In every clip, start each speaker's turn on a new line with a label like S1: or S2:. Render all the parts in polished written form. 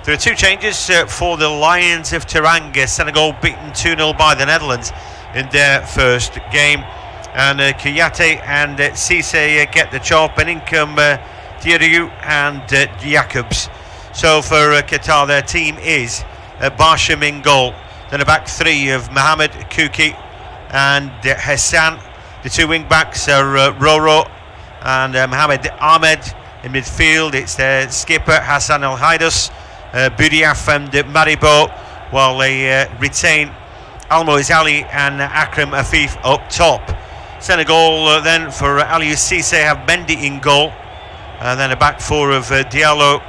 S1: There are two changes for the Lions of Teranga. Senegal beaten 2-0 by the Netherlands in their first game. And Kouyaté and Cissé get the job, and in come Diarra and Jacobs. So for Qatar, their team is Barsham in goal. Then a back three of Mohamed, Kouki and Hassan. The two wing backs are Roro and Mohamed Ahmed. In midfield, it's their skipper Hassan El Haidous, Boudiaf and Maribo, while they retain Almo Izali and Akram Afif up top. Senegal then for Aliou Cissé have Mendy in goal, and then a back four of Diallo,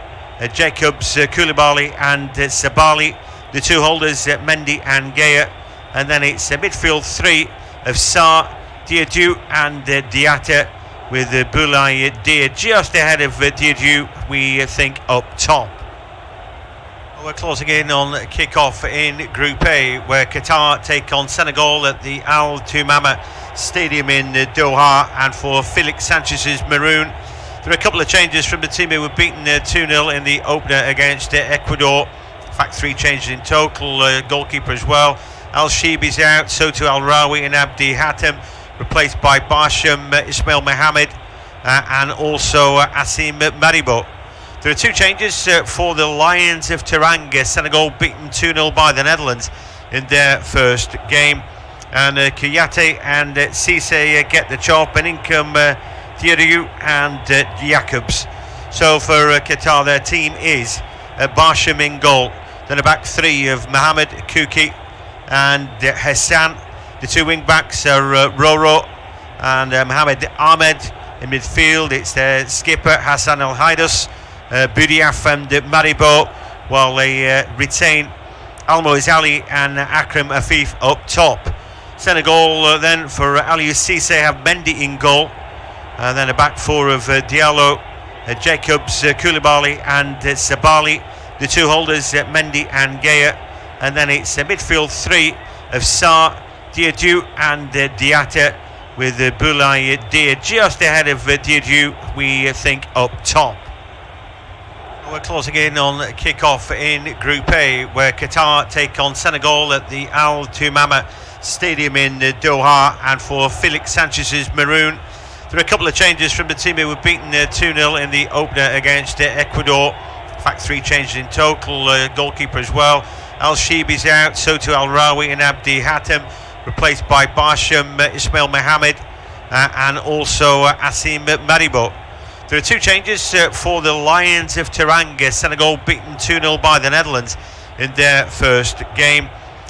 S1: Jacobs, Koulibaly and Sabali. The two holders, Mendy and Gaya, and then it's a midfield three of Sarr, Diadou and Diatta, with Boulaye Dia just ahead of Diadou, we think, up top. We're closing in on kick-off in Group A, where Qatar take on Senegal at the Al Toumama Stadium in Doha, and for Felix Sanchez's Maroon. There are a couple of changes from the team who were beaten 2-0 in the opener against Ecuador. In fact, three changes in total, goalkeeper as well. Al-Shibi's out, so too Al-Rawi and Abdi Hatem, replaced by Barsham, Ismail Mohamed and also Asim Maribo. There are two changes for the Lions of Teranga. Senegal beaten 2-0 by the Netherlands in their first game. And Kouyaté and Cissé get the job, and in come Diarra and Jacobs. So for Qatar, their team is Barsham in goal. Then a back three of Mohamed, Kouki and Hassan. The two wing backs are Roro and Mohamed Ahmed. In midfield, it's their skipper Hassan El Haidous, Boudiaf and Maribo, while they retain Almo Izali and Akram Afif up top. Senegal then for Aliou Cissé have Mendy in goal, and then a back four of Diallo, Jacobs, Koulibaly and Sabali. The two holders, Mendy and Gaya, and then it's a midfield three of Sarr, Diadou and Diatta, with Boulaye Dia just ahead of Diadou, we think, up top. We're closing in on kick-off in Group A, where Qatar take on Senegal at the Al Toumama Stadium in Doha, and for Felix Sanchez's Maroon. There are a couple of changes from the team who were beaten 2-0 in the opener against Ecuador. In fact, three changes in total, goalkeeper as well. Al-Shibi's out, so too Al-Rawi and Abdi Hatem, replaced by Barsham, Ismail Mohamed and also Asim Maribo. There are two changes for the Lions of Teranga. Senegal beaten 2-0 by the Netherlands in their first game.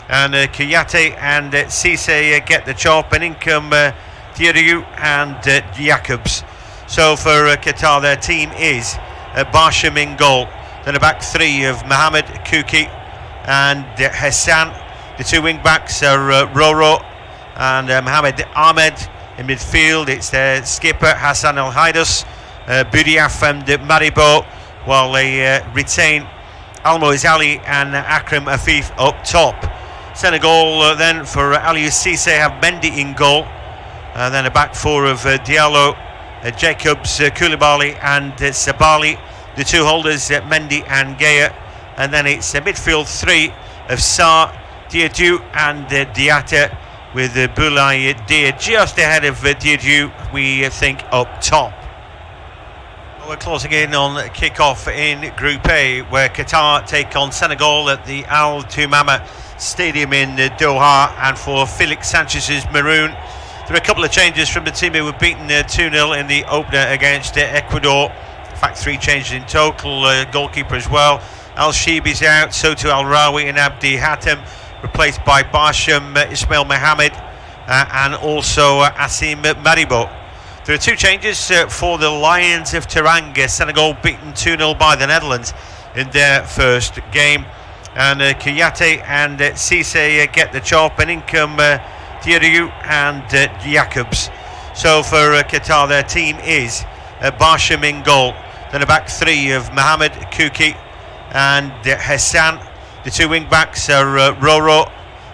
S1: And Kouyaté and Cissé get the job, and in come Diarra and Jacobs. So for Qatar, their team is Barsham in goal. Then a back three of Mohamed, Kouki and Hassan. The two wing backs are Roro and Mohamed Ahmed. In midfield, it's their skipper Hassan El Haidous, Boudiaf and Maribo, while they retain Almo Izali and Akram Afif up top. Senegal then for Aliou Cissé have Mendy in goal, and then a back four of Diallo, Jacobs, Koulibaly and Sabali. The two holders, Mendy and Gaya, and then it's a midfield three of Sarr, Diadou and Diatta, with Boulaye Dia just ahead of Diadou, we think, up top. We're closing in on kick-off in Group A, where Qatar take on Senegal at the Al Toumama Stadium in Doha, and for Felix Sanchez's Maroon. There are a couple of changes from the team who were beaten 2-0 in the opener against Ecuador. In fact, three changes in total, goalkeeper as well. Al-Shibi's out, so too Al-Rawi and Abdi Hatem, replaced by Barsham, Ismail Mohamed and also Asim Maribo. There are two changes for the Lions of Teranga. Senegal beaten 2-0 by the Netherlands in their first game. And Kouyaté and Cissé get the job, and in come Diarra and Jacobs. So for Qatar, their team is Barsham in goal. Then a back three of Mohamed, Kouki and Hassan. The two wing backs are Roro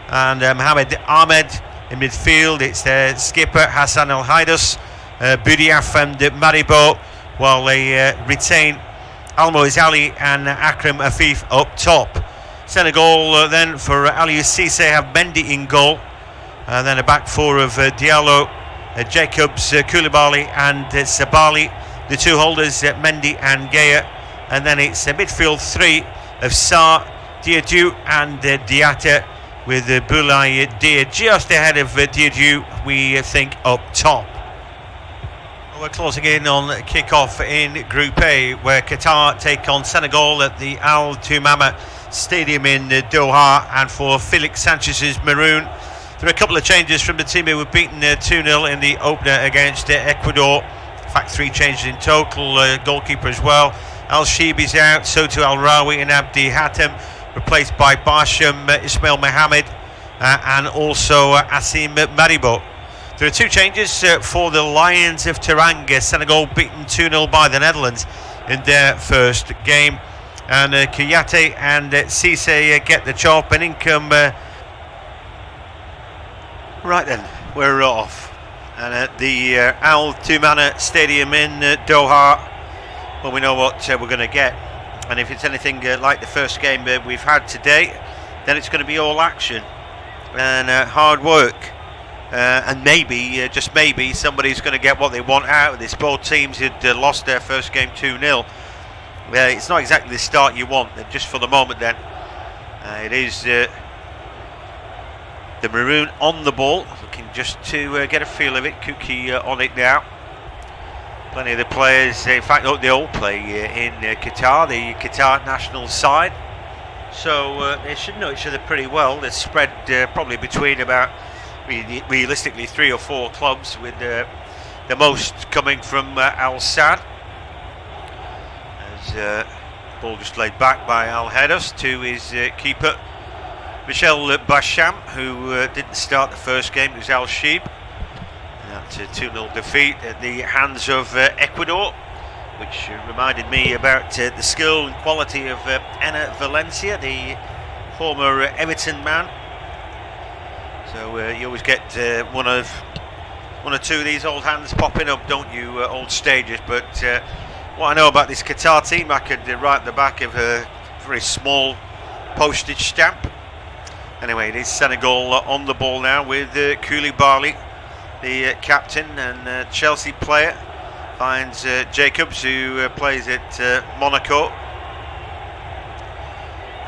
S1: and Mohamed Ahmed. In midfield, it's their skipper Hassan El Haidous, Boudiaf and Maribo, while they retain Almoez Ali and Akram Afif up top. Senegal then for Aliou Cisse have Mendy in goal, and then a back four of Diallo, Jacobs, Koulibaly and Sabali, the two holders Mendy and Gueye, and then it's a midfield three of Sarr, Diédhiou and Diatta, with Boulaye Dia just ahead of Diédhiou, we think, up top. We're closing in on kick-off in Group A, where Qatar take on Senegal at the Al Toumama Stadium in Doha, and for Felix Sanchez's Maroon, there are a couple of changes from the team who were beaten 2-0 in the opener against Ecuador. In fact, 3 changes in total, goalkeeper as well. Al-Shibi's out, so too Al-Rawi and Abdi Hatem, replaced by Barsham, Ismail Mohamed and also Asim Maribo. There are 2 changes for the Lions of Teranga. Senegal beaten 2-0 by the Netherlands in their first game. And Qatar and Cisse get the job, and in come... Right then, we're off. And at the Al Toumama Stadium in Doha, well, we know what we're going to get. And if it's anything like the first game we've had today, then it's going to be all action and hard work. And maybe, just maybe, somebody's going to get what they want out of this. Both teams had lost their first game 2-0. It's not exactly the start you want, just for the moment then. It is the Maroon on the ball, looking just to get a feel of it. Kuki on it now. Plenty of the players, in fact, they all play in Qatar, the Qatar national side. So they should know each other pretty well. They're spread probably between about, realistically, 3 or 4 clubs, with the most coming from Al Sadd. As ball just laid back by Al Hedos to his keeper Michel Bacham, who didn't start the first game. It was Al Sheeb. That 2-0 defeat at the hands of Ecuador, which reminded me about the skill and quality of Enner Valencia, the former Everton man. So you always get one or two of these old hands popping up, don't you, old stages? But what I know about this Qatar team, I could write the back of a very small postage stamp. Anyway, it is Senegal on the ball now with Koulibaly, the captain and Chelsea player, finds Jacobs, who plays at Monaco.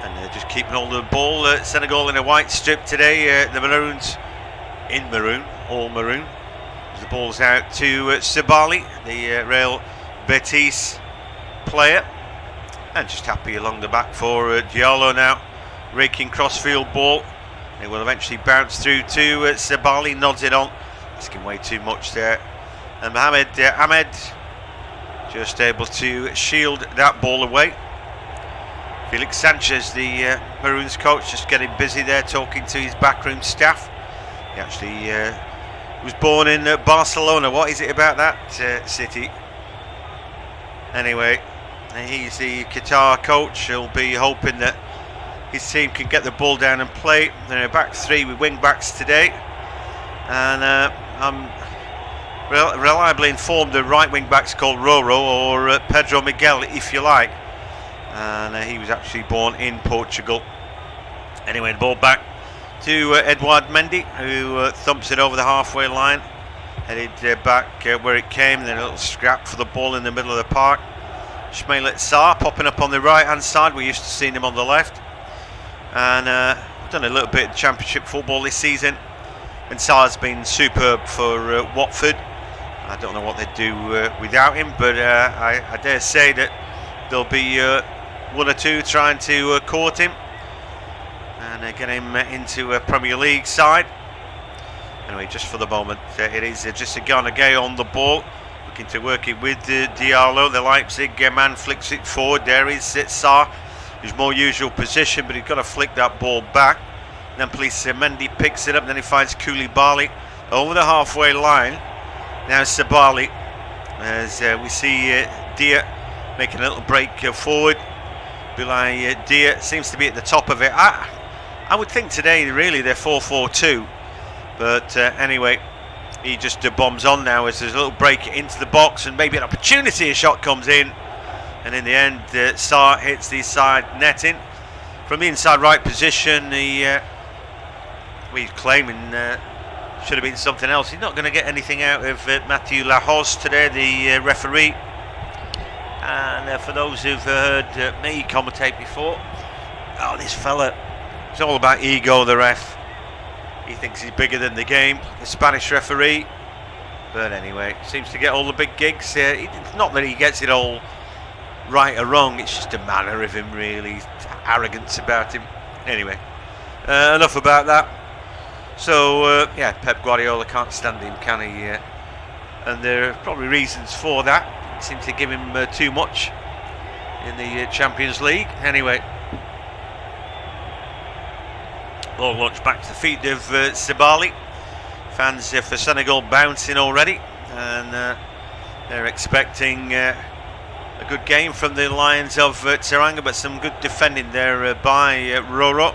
S1: And just keeping hold of the ball. Senegal in a white strip today. The Maroons in maroon, all maroon. The ball's out to Sabali, the Real Betis player. And just happy along the back for Diallo now. Raking crossfield ball. It will eventually bounce through to Sabali, nods it on. Asking way too much there. And Mohamed Ahmed just able to shield that ball away. Felix Sanchez, the Maroons coach, just getting busy there, talking to his backroom staff. He actually was born in Barcelona. What is it about that city? Anyway, he's the Qatar coach. He'll be hoping that his team can get the ball down and play. They're back 3 with wing backs today. And I'm reliably informed the right wing back's called Roro, or Pedro Miguel, if you like. And he was actually born in Portugal. Anyway, the ball back to Edouard Mendy, who thumps it over the halfway line. Headed back where it came, then a little scrap for the ball in the middle of the park. Ismail Sarr popping up on the right hand side. We're used to seeing him on the left. And done a little bit of championship football this season, and Sarr's been superb for Watford. I don't know what they'd do without him, but I dare say that there'll be 1 or 2 trying to court him and get him into a Premier League side. Anyway, just for the moment, it is just a Gana Gay on the ball, looking to work it with Diallo. The Leipzig man flicks it forward. There is Sarr, his more usual position, but he's got to flick that ball back. And then police Mendy picks it up, then he finds Koulibaly over the halfway line. Now Sabali, as we see Dia making a little break forward. Boulaye Dia seems to be at the top of it. I would think today really they're 4-4-2, but anyway, he just bombs on now as there's a little break into the box, and maybe an opportunity, a shot comes in, and in the end Sarr hits the side netting from the inside right position. We're claiming should have been something else. He's not going to get anything out of Mathieu Lahoz today, the referee. And for those who've heard me commentate before, oh, this fella, it's all about ego, the ref. He thinks he's bigger than the game, the Spanish referee. But anyway, seems to get all the big gigs. It's not that he gets it all right or wrong, it's just a manner of him, really. Arrogance about him. Anyway, enough about that. So, yeah, Pep Guardiola can't stand him, can he? And there are probably reasons for that. Seems to give him too much in the Champions League. Anyway, ball launched back to the feet of Sabali. Fans for Senegal bouncing already, and they're expecting a good game from the Lions of Teranga, but some good defending there by Roro.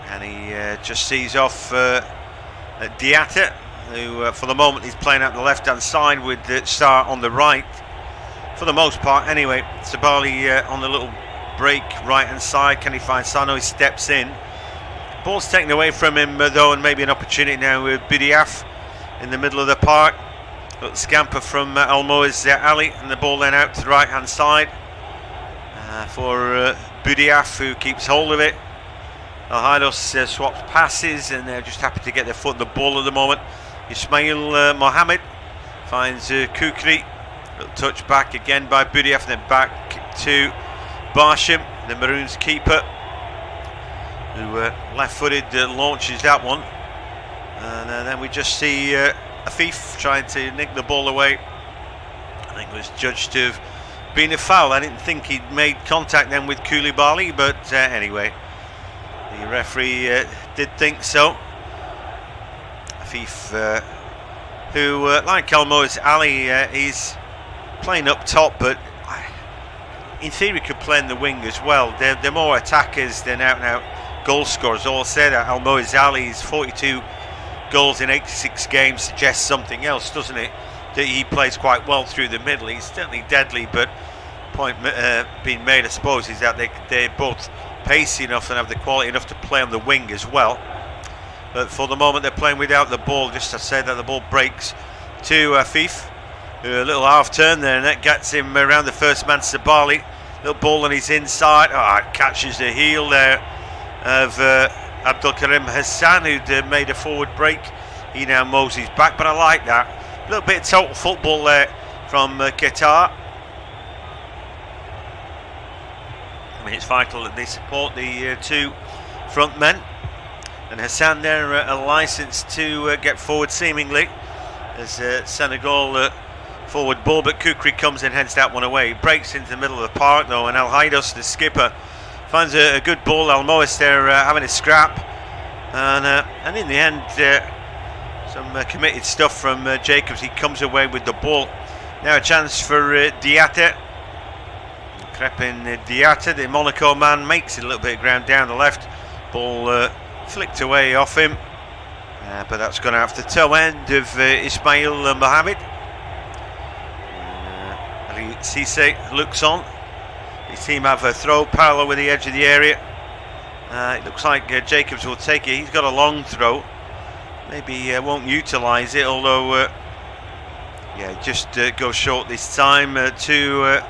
S1: And he just sees off Diatta, who for the moment is playing out the left hand side with Sarr on the right for the most part. Anyway, Sabali on the little break right hand side. Can he find Sano? He steps in. Ball's taken away from him though, and maybe an opportunity now with Boudiaf in the middle of the park. Little scamper from Almoez Ali, and the ball then out to the right hand side for Boudiaf, who keeps hold of it. Al-Haidos swaps passes, and they're just happy to get their foot on the ball at the moment. Ismail Mohamed finds Kukri. Little touch back again by Boudiaf, and then back to Barsham, the Maroons keeper, who left-footed launches that one. And then we just see Afif trying to nick the ball away. I think it was judged to have been a foul. I didn't think he'd made contact then with Koulibaly, but anyway, the referee did think so. Afif, who, like Almoez Ali, he's playing up top, but in theory could play in the wing as well. They're more attackers than out-and-out goal scorers. All said that Almoez Ali's 42 goals in 86 games suggests something else, doesn't it? That he plays quite well through the middle. He's certainly deadly, but point being made, I suppose, is that they're both pacey enough and have the quality enough to play on the wing as well. But for the moment they're playing without the ball. Just to say that the ball breaks to Afif. A little half turn there, and that gets him around the first man, Sabali. Little ball on his inside. It catches the heel there of Abdulkarim Hassan, who'd made a forward break. He now moseys back, but I like that. A little bit of total football there from Qatar. I mean, it's vital that they support the two front men. And Hassan there a licence to get forward seemingly as Senegal forward ball, but Kukri comes and heads that one away. He breaks into the middle of the park though, and Al-Haidos, the skipper, finds a good ball. Almoez there having a scrap, and in the end some committed stuff from Jacobs. He comes away with the ball. Now a chance for Diatta. Crepin Diatta, the Monaco man, makes it a little bit of ground down the left. Ball flicked away off him, but that's gone out the toe end of Ismail Mohamed. Ali Cisse looks on. His team have a throw parallel with the edge of the area. It looks like Jacobs will take it. He's got a long throw. Maybe won't utilise it, although yeah, just goes short this time to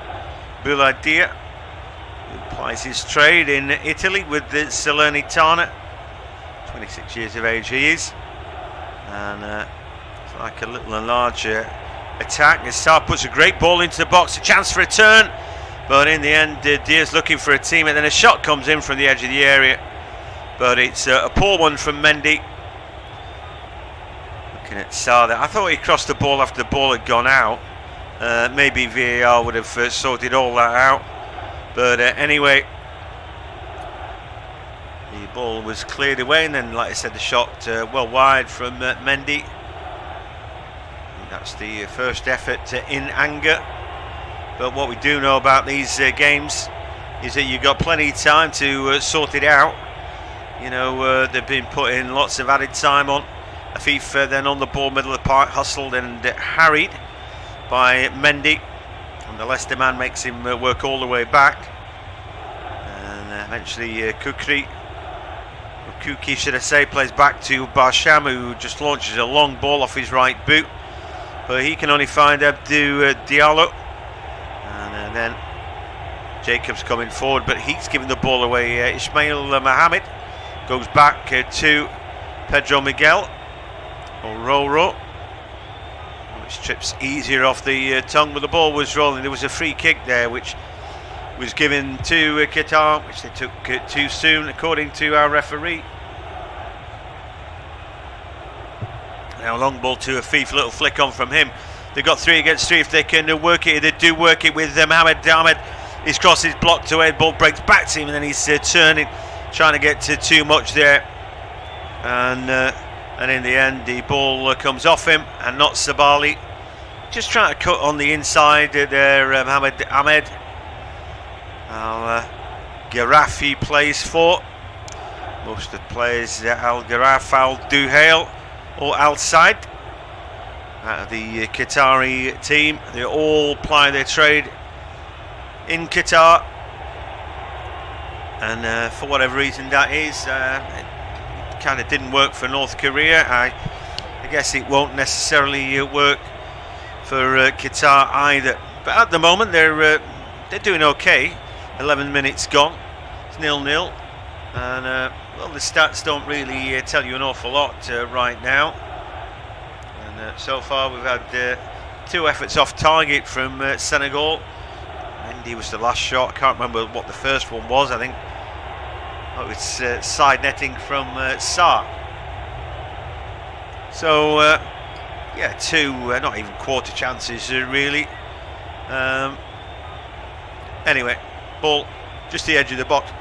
S1: Bouladia, who plies his trade in Italy with the Salernitana. 26 years of age he is, and it's like a little and large attack. As Sarr puts a great ball into the box, a chance for a turn, but in the end Diaz looking for a team, and then a shot comes in from the edge of the area, but it's a poor one from Mendy. Looking at Sarr there, I thought he crossed the ball after the ball had gone out. Maybe VAR would have sorted all that out, but anyway, the ball was cleared away, and then, like I said, the shot well wide from Mendy. That's the first effort in anger. But what we do know about these games is that you've got plenty of time to sort it out. You know, they've been putting lots of added time on. Afif then on the ball, middle of the park, hustled and harried by Mendy. And the Leicester man makes him work all the way back, and eventually Kuki should I say, plays back to Barsham, who just launches a long ball off his right boot, but he can only find Abdou Diallo, and then Jacobs coming forward, but he's giving the ball away. Ismail Mohamed goes back to Pedro Miguel or Roro, which trips easier off the tongue, but the ball was rolling. There was a free kick there which was given to Qatar, which they took too soon, according to our referee. Now long ball to Afif, little flick on from him. They've got 3 against 3 if they can work it. They do work it with Mohamed Ahmed. His cross is blocked away, ball breaks back to him, and then he's turning, trying to get to too much there. And in the end, the ball comes off him, and not Sabali. Just trying to cut on the inside there, Mohamed Ahmed. Garafi plays for. Most of the players, Al Garaf, Al Duhail, or Al Said, out of the Qatari team. They all ply their trade in Qatar, and for whatever reason that is, it kind of didn't work for North Korea. I guess it won't necessarily work for Qatar either. But at the moment, they're doing okay. 11 minutes gone. It's 0-0, and well, the stats don't really tell you an awful lot right now. And so far, we've had 2 efforts off target from Senegal. Mendy was the last shot. I can't remember what the first one was. I think it was side netting from Sarr. So yeah, 2 not even quarter chances really. Anyway, ball just the edge of the box.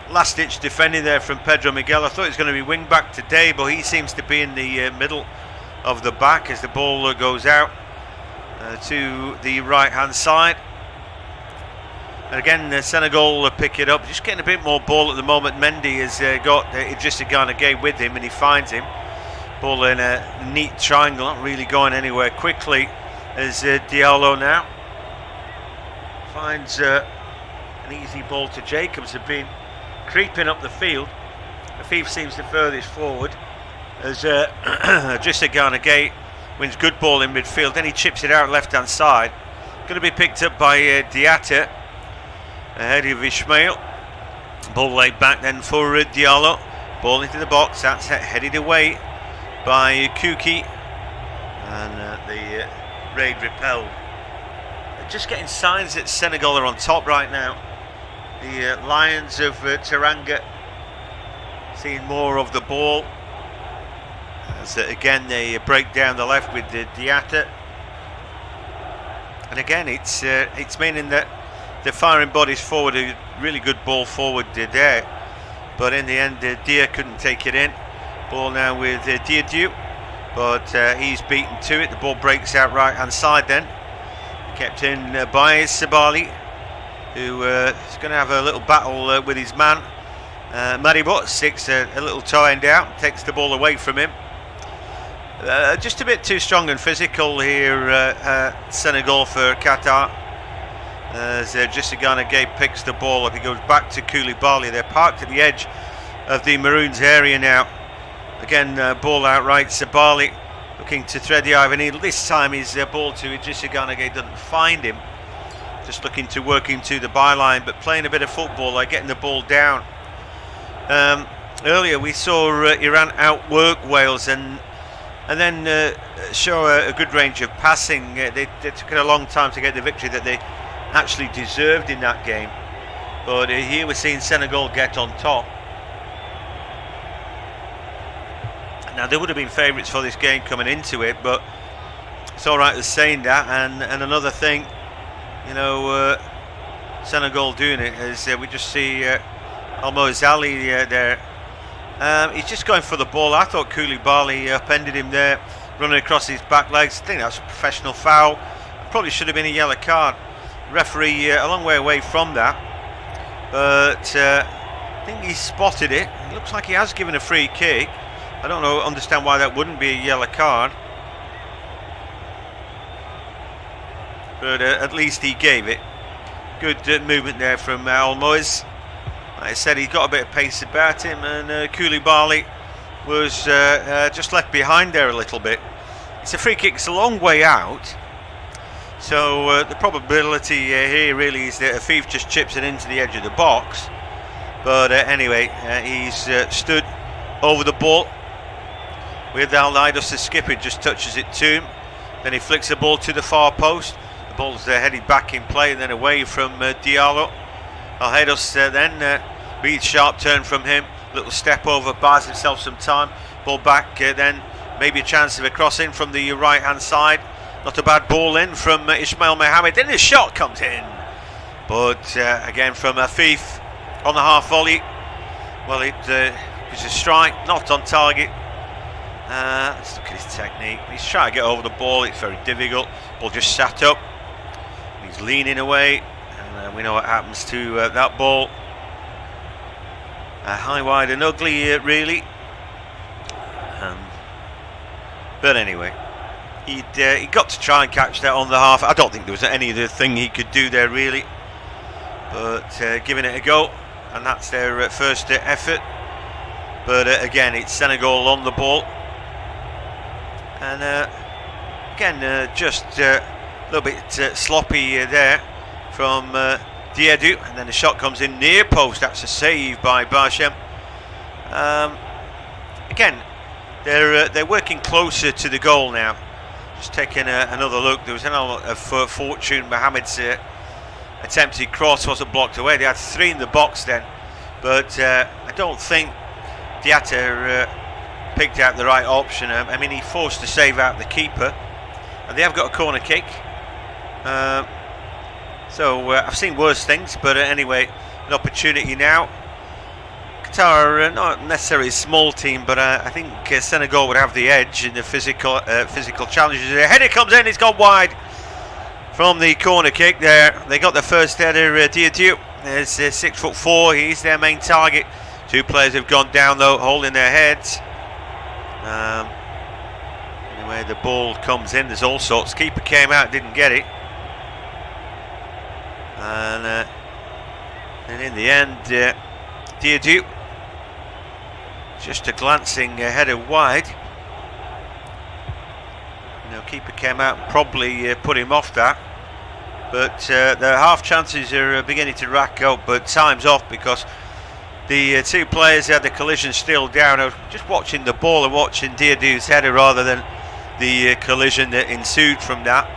S1: Last ditch defending there from Pedro Miguel. I thought he was going to be wing back today, but he seems to be in the middle of the back as the ball goes out to the right hand side. And again, Senegal pick it up, just getting a bit more ball at the moment. Mendy has got Idrissa Gana Gueye with him, and he finds him. Ball in a neat triangle, not really going anywhere quickly, as Diallo now finds an easy ball to Jacobs. Have been creeping up the field. Afif seems the furthest forward, as Idrissa Gana Gueye wins good ball in midfield. Then he chips it out left hand side. Going to be picked up by Diatta ahead of Ismail. Ball laid back then for Diallo. Ball into the box. That's headed away by Kuki, and the raid repelled. Just getting signs that Senegal are on top right now. The Lions of Teranga seeing more of the ball, as again they break down the left with Diatta, and again it's meaning that they're firing bodies forward. A really good ball forward there, but in the end Dia couldn't take it in. Ball now with Diadou, but he's beaten to it. The ball breaks out right hand side then, kept in by Sabali, who is going to have a little battle with his man. Maribot sticks a little toe end out, takes the ball away from him. Just a bit too strong and physical here, Senegal, for Qatar. As Idrissa Gana Gueye picks the ball up, he goes back to Koulibaly. They're parked at the edge of the Maroons area now. Again, ball out right, Sabali looking to thread the eye of a needle. This time his ball to Idrissa Gana Gueye doesn't find him. Just looking to work him to the byline, but playing a bit of football, like getting the ball down. Earlier we saw Iran outwork Wales and then show a good range of passing. They took a long time to get the victory that they actually deserved in that game, but here we're seeing Senegal get on top. Now they would have been favourites for this game coming into it, but it's all right with saying that. And another thing, you know, Senegal doing it is we just see Almoz Ali there. He's just going for the ball. I thought Koulibaly upended him there, running across his back legs. I think that's a professional foul. Probably should have been a yellow card. Referee a long way away from that, but I think he spotted it. It looks like he has given a free kick. I don't understand why that wouldn't be a yellow card. but at least he gave it. Good movement there from Almoez. Like I said, he's got a bit of pace about him, and Koulibaly was just left behind there a little bit. It's a free kick, it's a long way out, so the probability here really is that Afif just chips it into the edge of the box. But anyway, he's stood over the ball with Alnaidos, the skipper, just touches it to him. Then he flicks the ball to the far post. The ball's headed back in play and then away from Diallo. Alnaidos then beats sharp turn from him. Little step over, buys himself some time. Ball back, then maybe a chance of a crossing from the right hand side. Not a bad ball in from Ismail Mohammed. Then the shot comes in, but again from Afif on the half volley. Well, it was a strike, not on target. Let's look at his technique. He's trying to get over the ball, it's very difficult. Ball just sat up. He's leaning away, and we know what happens to that ball. High, wide and ugly, really. But anyway, he got to try and catch that on the half. I don't think there was any other thing he could do there, really. But giving it a go, and that's their first effort. But again, it's Senegal on the ball. And again, just a little bit sloppy there from Diedou, and then the shot comes in near post. That's a save by Bachem. Again, they're working closer to the goal now. Just taking another look. There was an element of fortune. Mohamed's attempted cross wasn't blocked away. They had three in the box then, but I don't think Diatta picked out the right option. I mean, he forced to save out the keeper, and they have got a corner kick. So I've seen worse things, but anyway, an opportunity now. Qatar are not necessarily a small team, but I think Senegal would have the edge in the physical challenges. The header comes in, it's gone wide from the corner kick there. They got the first header, Diedou. There's 6'4", he's their main target. Two players have gone down though, holding their heads. Anyway, the ball comes in, there's all sorts. Keeper came out, didn't get it. And in the end, Diedou, just a glancing header wide. Keeper came out and probably put him off that. But the half chances are beginning to rack up, but time's off because the two players had the collision still down. I was just watching the ball and watching Diedou's header rather than the collision that ensued from that.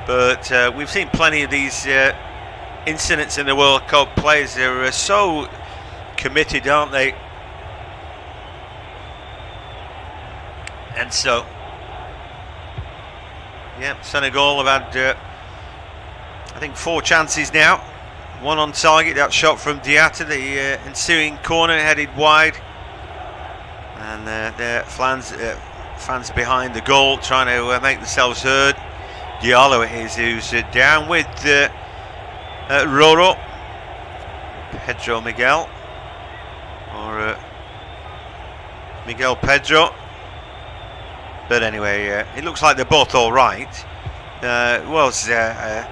S1: But we've seen plenty of these incidents in the World Cup. Players are so committed, aren't they? And so, yeah, Senegal have had, I think, 4 chances now. One on target, that shot from Diatta, the ensuing corner headed wide. And their fans behind the goal trying to make themselves heard. Diallo it is who's down with Roro. Pedro Miguel. Or Miguel Pedro. But anyway, it looks like they're both all right. It was a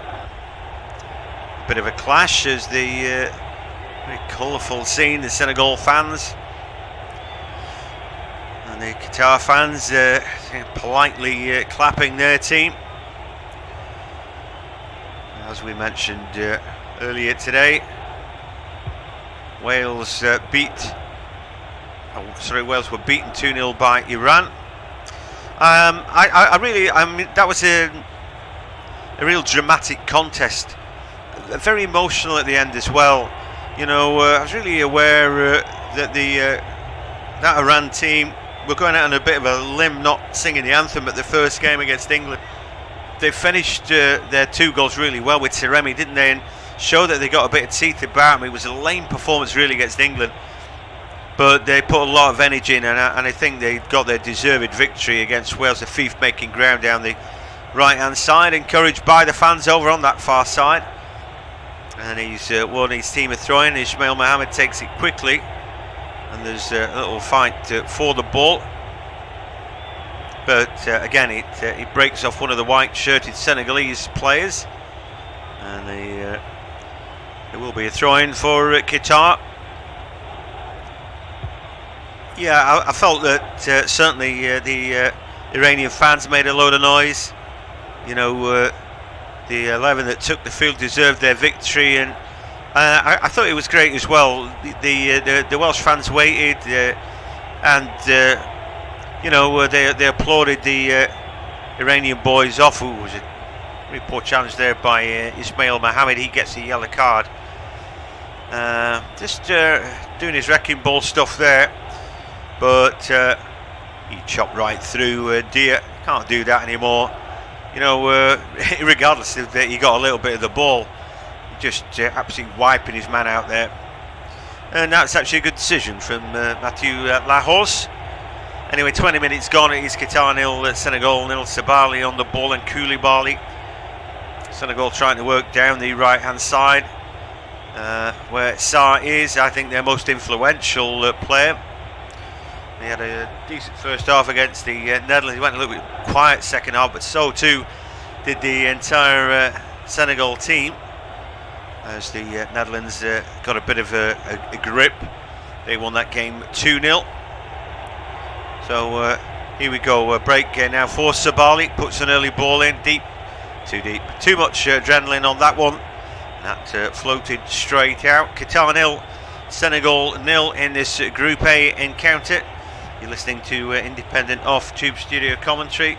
S1: bit of a clash as the very colourful scene, the Senegal fans and the Qatar fans politely clapping their team. As we mentioned earlier today, Wales were beaten 2-0 by Iran. I mean, that was a real dramatic contest, very emotional at the end as well. I was really aware that that Iran team were going out on a bit of a limb, not singing the anthem at the first game against England. They finished their 2 goals really well with Taremi, didn't they? And showed that they got a bit of teeth about them. It was a lame performance really against England, but they put a lot of energy in, and I think they got their deserved victory against Wales. Afif making ground down the right-hand side, encouraged by the fans over on that far side. And he's won his team a throw-in. Ismail Mohammed takes it quickly, and there's a little fight for the ball. but again it breaks off one of the white-shirted Senegalese players, and there will be a throw-in for Qatar. Yeah, I felt that certainly the Iranian fans made a load of noise. You know, the 11 that took the field deserved their victory, and I thought it was great as well. The Welsh fans waited, and you know, they applauded the Iranian boys off. Who was a really poor challenge there by Ismail Mohammed. He gets a yellow card. Just doing his wrecking ball stuff there, but he chopped right through Dia. Can't do that anymore. You know, regardless of that, he got a little bit of the ball. Just absolutely wiping his man out there, and that's actually a good decision from Mathieu Lahoz. Anyway, 20 minutes gone. It is Qatar 0, Senegal 0. Sabali on the ball and Koulibaly. Senegal trying to work down the right-hand side, where Sarr is, I think, their most influential player. He had a decent first half against the Netherlands. He went a little bit quiet second half, but so too did the entire Senegal team, as the Netherlands got a bit of a grip. They won that game 2-0. So here we go, break now for Sabali. Puts an early ball in, deep, too deep. Too much adrenaline on that one. That floated straight out. Qatar 0, Senegal 0 in this Group A encounter. You're listening to independent off-tube studio commentary.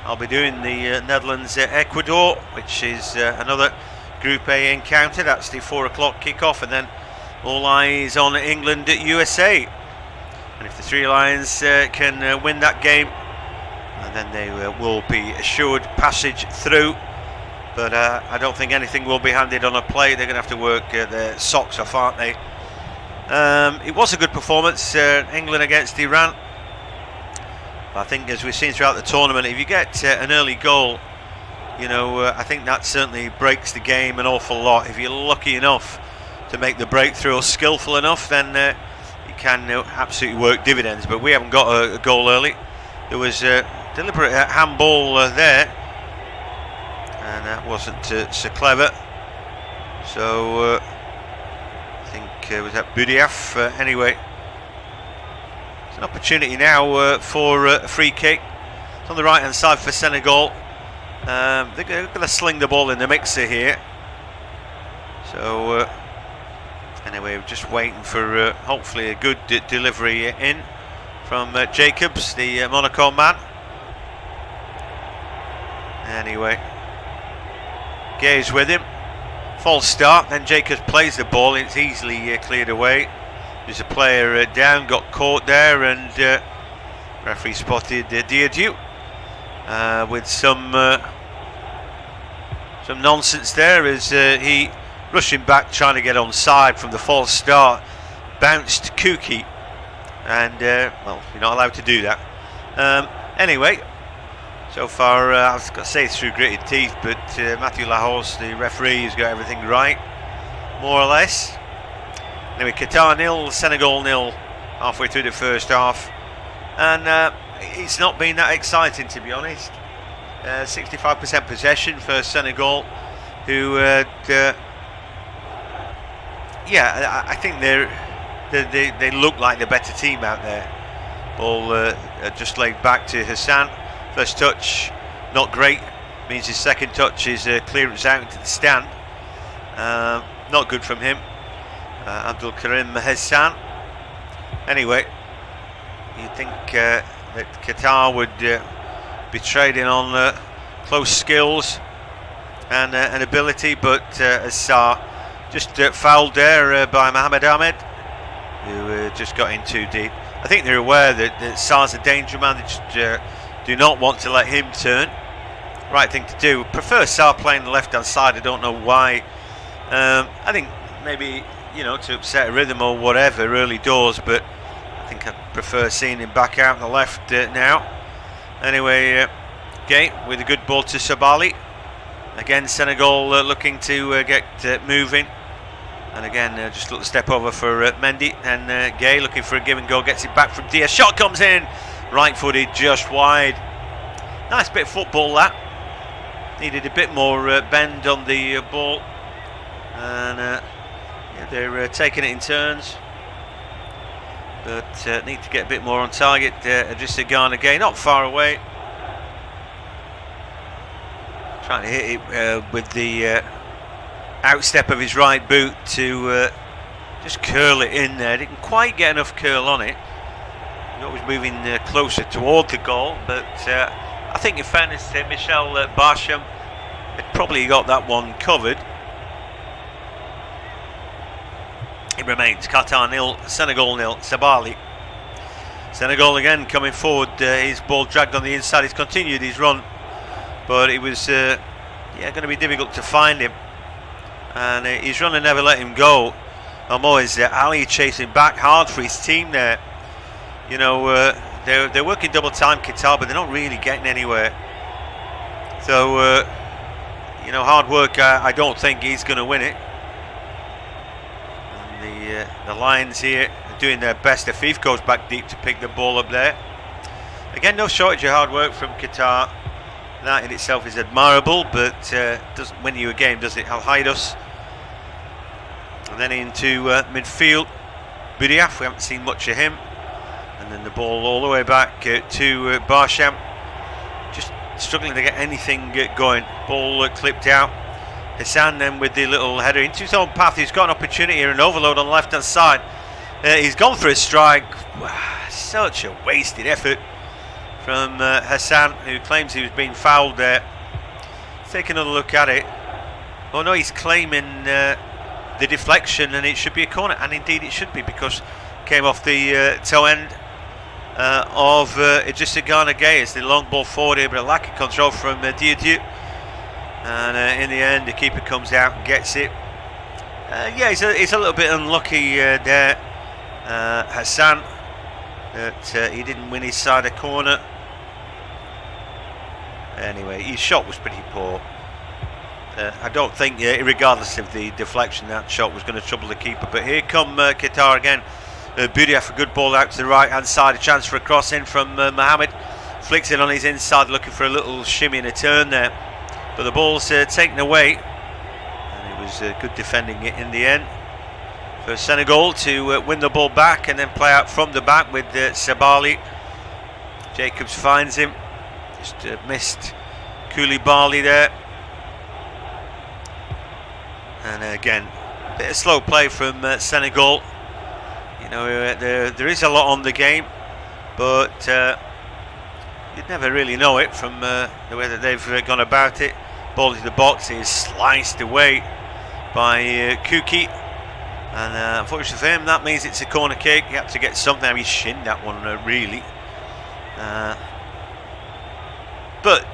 S1: I'll be doing the Netherlands-Ecuador, which is another Group A encounter. That's the 4 o'clock kickoff, and then all eyes on England-USA. And if the Three Lions can win that game, and then they will be assured passage through. But I don't think anything will be handed on a plate. They're going to have to work their socks off, aren't they? It was a good performance, England against Iran. I think, as we've seen throughout the tournament, if you get an early goal, you know, I think that certainly breaks the game an awful lot. If you're lucky enough to make the breakthrough or skillful enough, then it can absolutely work dividends. But we haven't got a goal early. There was a deliberate handball there, and that wasn't so clever. So I think was that Boudiaf. Anyway, it's an opportunity now for a free kick. It's on the right hand side for Senegal. They're going to sling the ball in the mixer here. So anyway, we're just waiting for hopefully a good delivery in from Jacobs, the Monaco man. Anyway, Gay's with him. False start, then Jacobs plays the ball. It's easily cleared away. There's a player down, got caught there, and referee spotted Diadieu with some nonsense there as he rushing back, trying to get onside from the false start. Bounced Kuki, and well, you're not allowed to do that. Anyway, so far I was going to say through gritted teeth, but Mathieu Lahoz, the referee, has got everything right, more or less. Anyway, Qatar 0, Senegal 0, halfway through the first half, and it's not been that exciting, to be honest. 65% possession for Senegal, who yeah, I think they look like the better team out there. Ball just laid back to Hassan. First touch, not great. Means his second touch is clearance out into the stand. Not good from him. Abdul Karim Hassan. Anyway, you'd think that Qatar would be trading on close skills and ability, but Sarr just fouled there by Mohamed Ahmed, who just got in too deep. I think they're aware that Sarr's a danger man. They just do not want to let him turn. Right thing to do. Prefer Sarr playing the left hand side. I don't know why. I think maybe, you know, to upset a rhythm or whatever early doors, but I think I'd prefer seeing him back out on the left now. Anyway, Gay with a good ball to Sabali. Again, Senegal looking to get moving. And again, just a little step over for Mendy. And Gay looking for a give and go, gets it back from Diaz. Shot comes in, right footed, just wide. Nice bit of football that. Needed a bit more bend on the ball, and yeah, they're taking it in turns, but need to get a bit more on target. Just a gun again, not far away. Trying to hit it with the outstep of his right boot to just curl it in there. Didn't quite get enough curl on it. He's always moving closer toward the goal, but I think in fairness to Michel Barsham had probably got that one covered. It remains Qatar 0, Senegal 0, Sabali. Senegal again coming forward, his ball dragged on the inside. He's continued his run, but it was yeah, going to be difficult to find him, and his runner never let him go. Almost Ali chasing back hard for his team there. You know, they're working double time, Qatar, but they're not really getting anywhere. So you know, hard work. I don't think he's going to win it. And the Lions here are doing their best. Afif goes back deep to pick the ball up there. Again, no shortage of hard work from Qatar. That in itself is admirable, but doesn't win you a game, does it? Al Haidos. And then into midfield, Budiaf. We haven't seen much of him. And then the ball all the way back to Barsham. Just struggling to get anything going. Ball clipped out. Hassan then with the little header into his own path. He's got an opportunity here, an overload on the left hand side. He's gone for a strike. Such a wasted effort from Hassan, who claims he was being fouled there. Take another look at it. Oh no, he's claiming the deflection, and it should be a corner, and indeed it should be, because it came off the toe end of Idrissa Gana Gueye. It's the long ball forward here, but a lack of control from Diédiou. And in the end, the keeper comes out and gets it. Yeah, he's a little bit unlucky there, Hassan, that he didn't win his side of corner. Anyway, his shot was pretty poor. I don't think, regardless of the deflection, that shot was going to trouble the keeper. But here come Qatar again. Budiaf, a good ball out to the right hand side. A chance for a cross in from Mohamed. Flicks it on his inside, looking for a little shimmy and a turn there. But the ball's taken away, and it was good defending it in the end for Senegal to win the ball back and then play out from the back with Sabali. Jacobs finds him, just missed Koulibaly there, and again a bit of slow play from Senegal. You know, there is a lot on the game, but you'd never really know it from the way that they've gone about it. Ball into the box is sliced away by Kuki, and unfortunately for him, that means it's a corner kick. He had to get something. He shinned that one really, but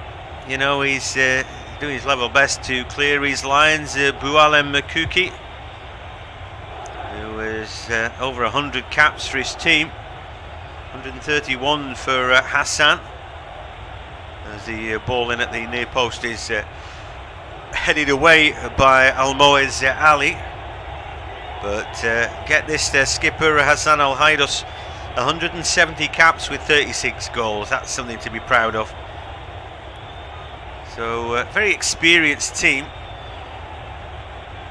S1: you know, he's doing his level best to clear his lines. Boualem Kuki, who has over 100 caps for his team, 131 for Hassan. As the ball in at the near post is headed away by Almoez Ali. But get this, skipper Hassan Al Haidos, 170 caps with 36 goals. That's something to be proud of. So very experienced team,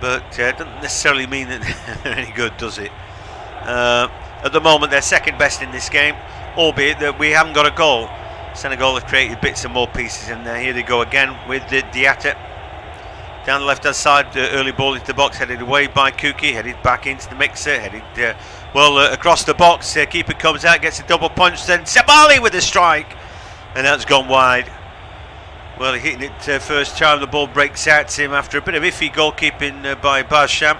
S1: but doesn't necessarily mean that they're any good, does it? At the moment, they're second best in this game, albeit that we haven't got a goal. Senegal have created bits and more pieces, and here they go again with Diatta. Down the left hand side, early ball into the box, headed away by Kuki, headed back into the mixer, headed well across the box. Keeper comes out, gets a double punch, then Sabali with a strike, and that's gone wide. Well, hitting it first time, the ball breaks out to him after a bit of iffy goalkeeping by Barsham,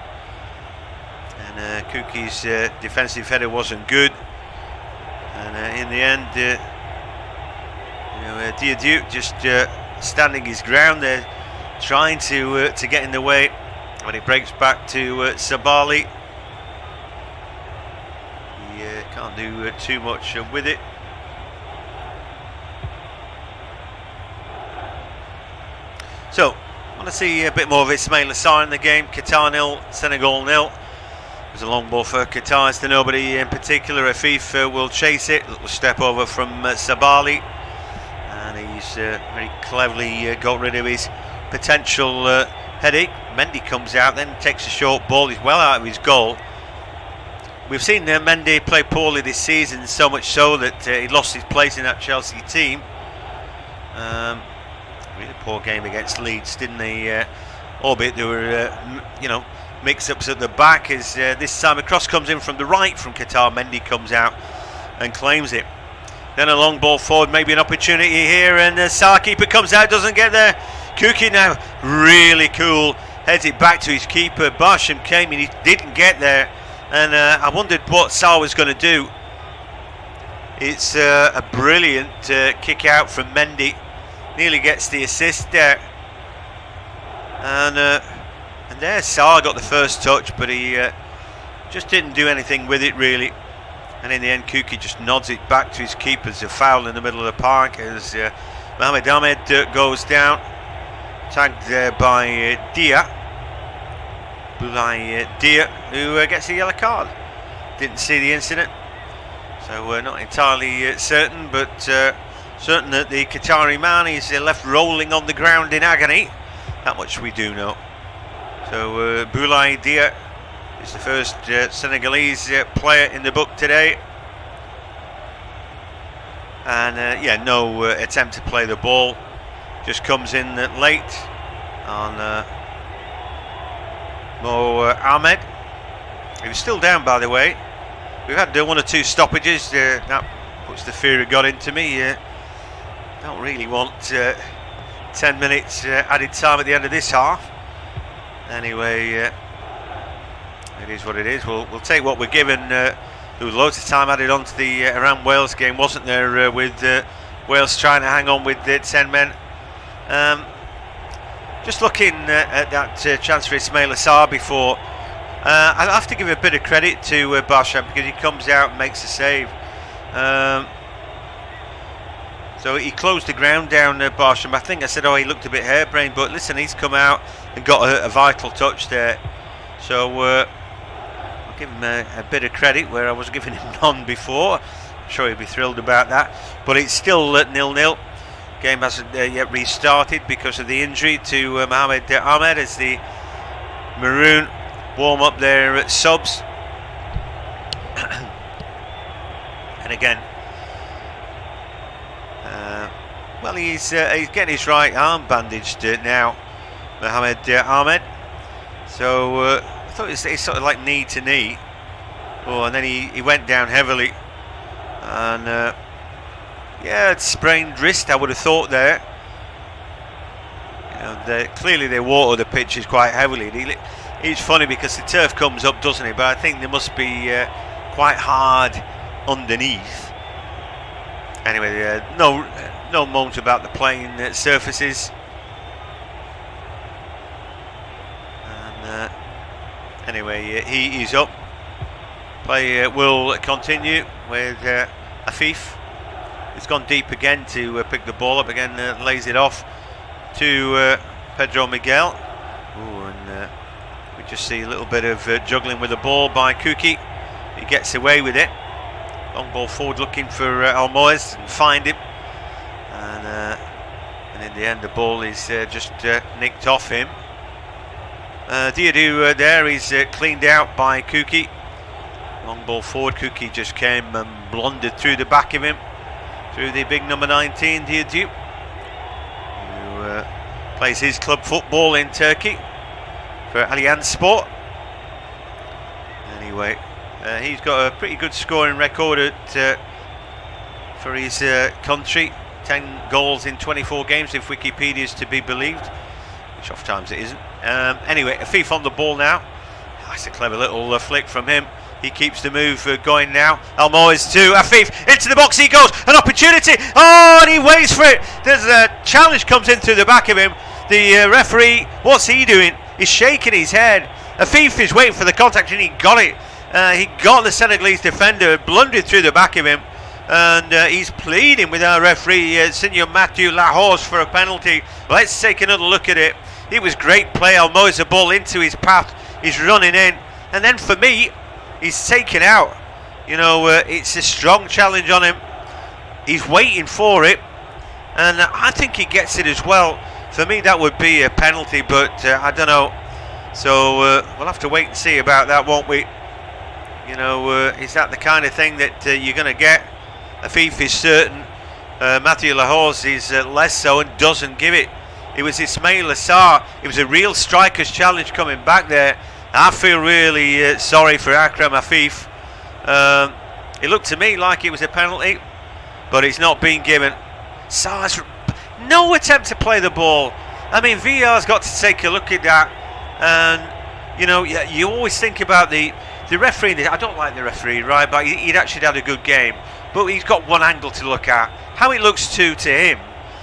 S1: and Kuki's defensive header wasn't good, and in the end, Diédiou just standing his ground there, trying to get in the way, when it breaks back to Sabali. He can't do too much with it. So, I want to see a bit more of Ismail Assar in the game. Qatar 0, Senegal 0. There's a long ball for Qatar, as to nobody in particular. Afif will chase it. Little step over from Sabali. And He's very cleverly got rid of his potential headache. Mendy comes out, then takes a short ball. He's well out of his goal. We've seen Mendy play poorly this season, so much so that he lost his place in that Chelsea team. Really poor game against Leeds, didn't they? Albeit there were, mix-ups at the back. As this time a cross comes in from the right from Qatar. Mendy comes out and claims it. Then a long ball forward, maybe an opportunity here, and the Salah keeper comes out, doesn't get there. Kuki now, really cool, heads it back to his keeper. Barsham came in, he didn't get there, and I wondered what Salah was going to do. It's a brilliant kick out from Mendy, nearly gets the assist there, and there Salah got the first touch, but he just didn't do anything with it really. And in the end, Kuki just nods it back to his keeper. It's a foul in the middle of the park as Mohamed Ahmed goes down, tagged by Dia, Boulaye Dia, who gets a yellow card. Didn't see the incident, so we're not entirely certain, but certain that the Qatari man is left rolling on the ground in agony. That much we do know. So Boulaye Dia is the first Senegalese player in the book today, and no attempt to play the ball, just comes in late on Mo Ahmed. He was still down, by the way. We've had one or two stoppages, that puts the fear of God into me. Don't really want 10 minutes added time at the end of this half. Anyway, it is what it is. We'll take what we're given. There was loads of time added on to the Iran-Wales game, wasn't there, with Wales trying to hang on with 10 men. Just looking at that chance for Ismail Assar before, I have to give a bit of credit to Barsham, because he comes out and makes a save. So he closed the ground down, Barsham. I think I said, he looked a bit harebrained, but listen, he's come out and got a vital touch there. So give him a bit of credit where I was giving him none before. I'm sure he'd be thrilled about that, but it's still 0-0. Game hasn't yet restarted because of the injury to Mohamed Ahmed as the Maroon warm up their subs. And again, he's getting his right arm bandaged now, Mohamed Ahmed. So I thought it's sort of like knee to knee. And then he went down heavily, and sprained wrist, I would have thought there. Clearly they water the pitches quite heavily. It's funny because the turf comes up, doesn't it? But I think they must be quite hard underneath. Anyway, no moans about the playing surfaces. Anyway, he is up. Play will continue with Afif. It's gone deep again to pick the ball up again, lays it off to Pedro Miguel. And we just see a little bit of juggling with the ball by Kuki. He gets away with it. Long ball forward looking for Almoez, and find him. And in the end the ball is just nicked off him. Diadou there is cleaned out by Kuki. Long ball forward, Kuki just came and blundered through the back of him, through the big number 19, Diadou, who plays his club football in Turkey for Allianz Sport. Anyway, he's got a pretty good scoring record for his country. 10 goals in 24 games, if Wikipedia's to be believed, which oft times it isn't. Anyway, Afif on the ball now. That's a clever little flick from him. He keeps the move going now. Almoez to Afif, into the box he goes, an opportunity, and he waits for it. There's a challenge comes in through the back of him. The referee, what's he doing? He's shaking his head. Afif is waiting for the contact, and he got it. He got the Senegalese defender, blundered through the back of him, and he's pleading with our referee, Senior Matthew Lahorse, for a penalty. Let's take another look at it. It was great play. Almoez the ball into his path. He's running in, and then for me, he's taken out. It's a strong challenge on him. He's waiting for it. and I think he gets it as well. For me, that would be a penalty, but I don't know. So we'll have to wait and see about that, won't we? You know, is that the kind of thing that you're going to get? Afif is certain. Matthew Lahose is less so and doesn't give it. It was Ismail Assar. It was a real striker's challenge coming back there. I feel really sorry for Akram Afif. It looked to me like it was a penalty, but it's not been given. Sar's no attempt to play the ball. I mean, VR's got to take a look at that. And, you know, you always think about the referee. I don't like the referee, right? But he'd actually had a good game. But he's got one angle to look at. How it looks to him.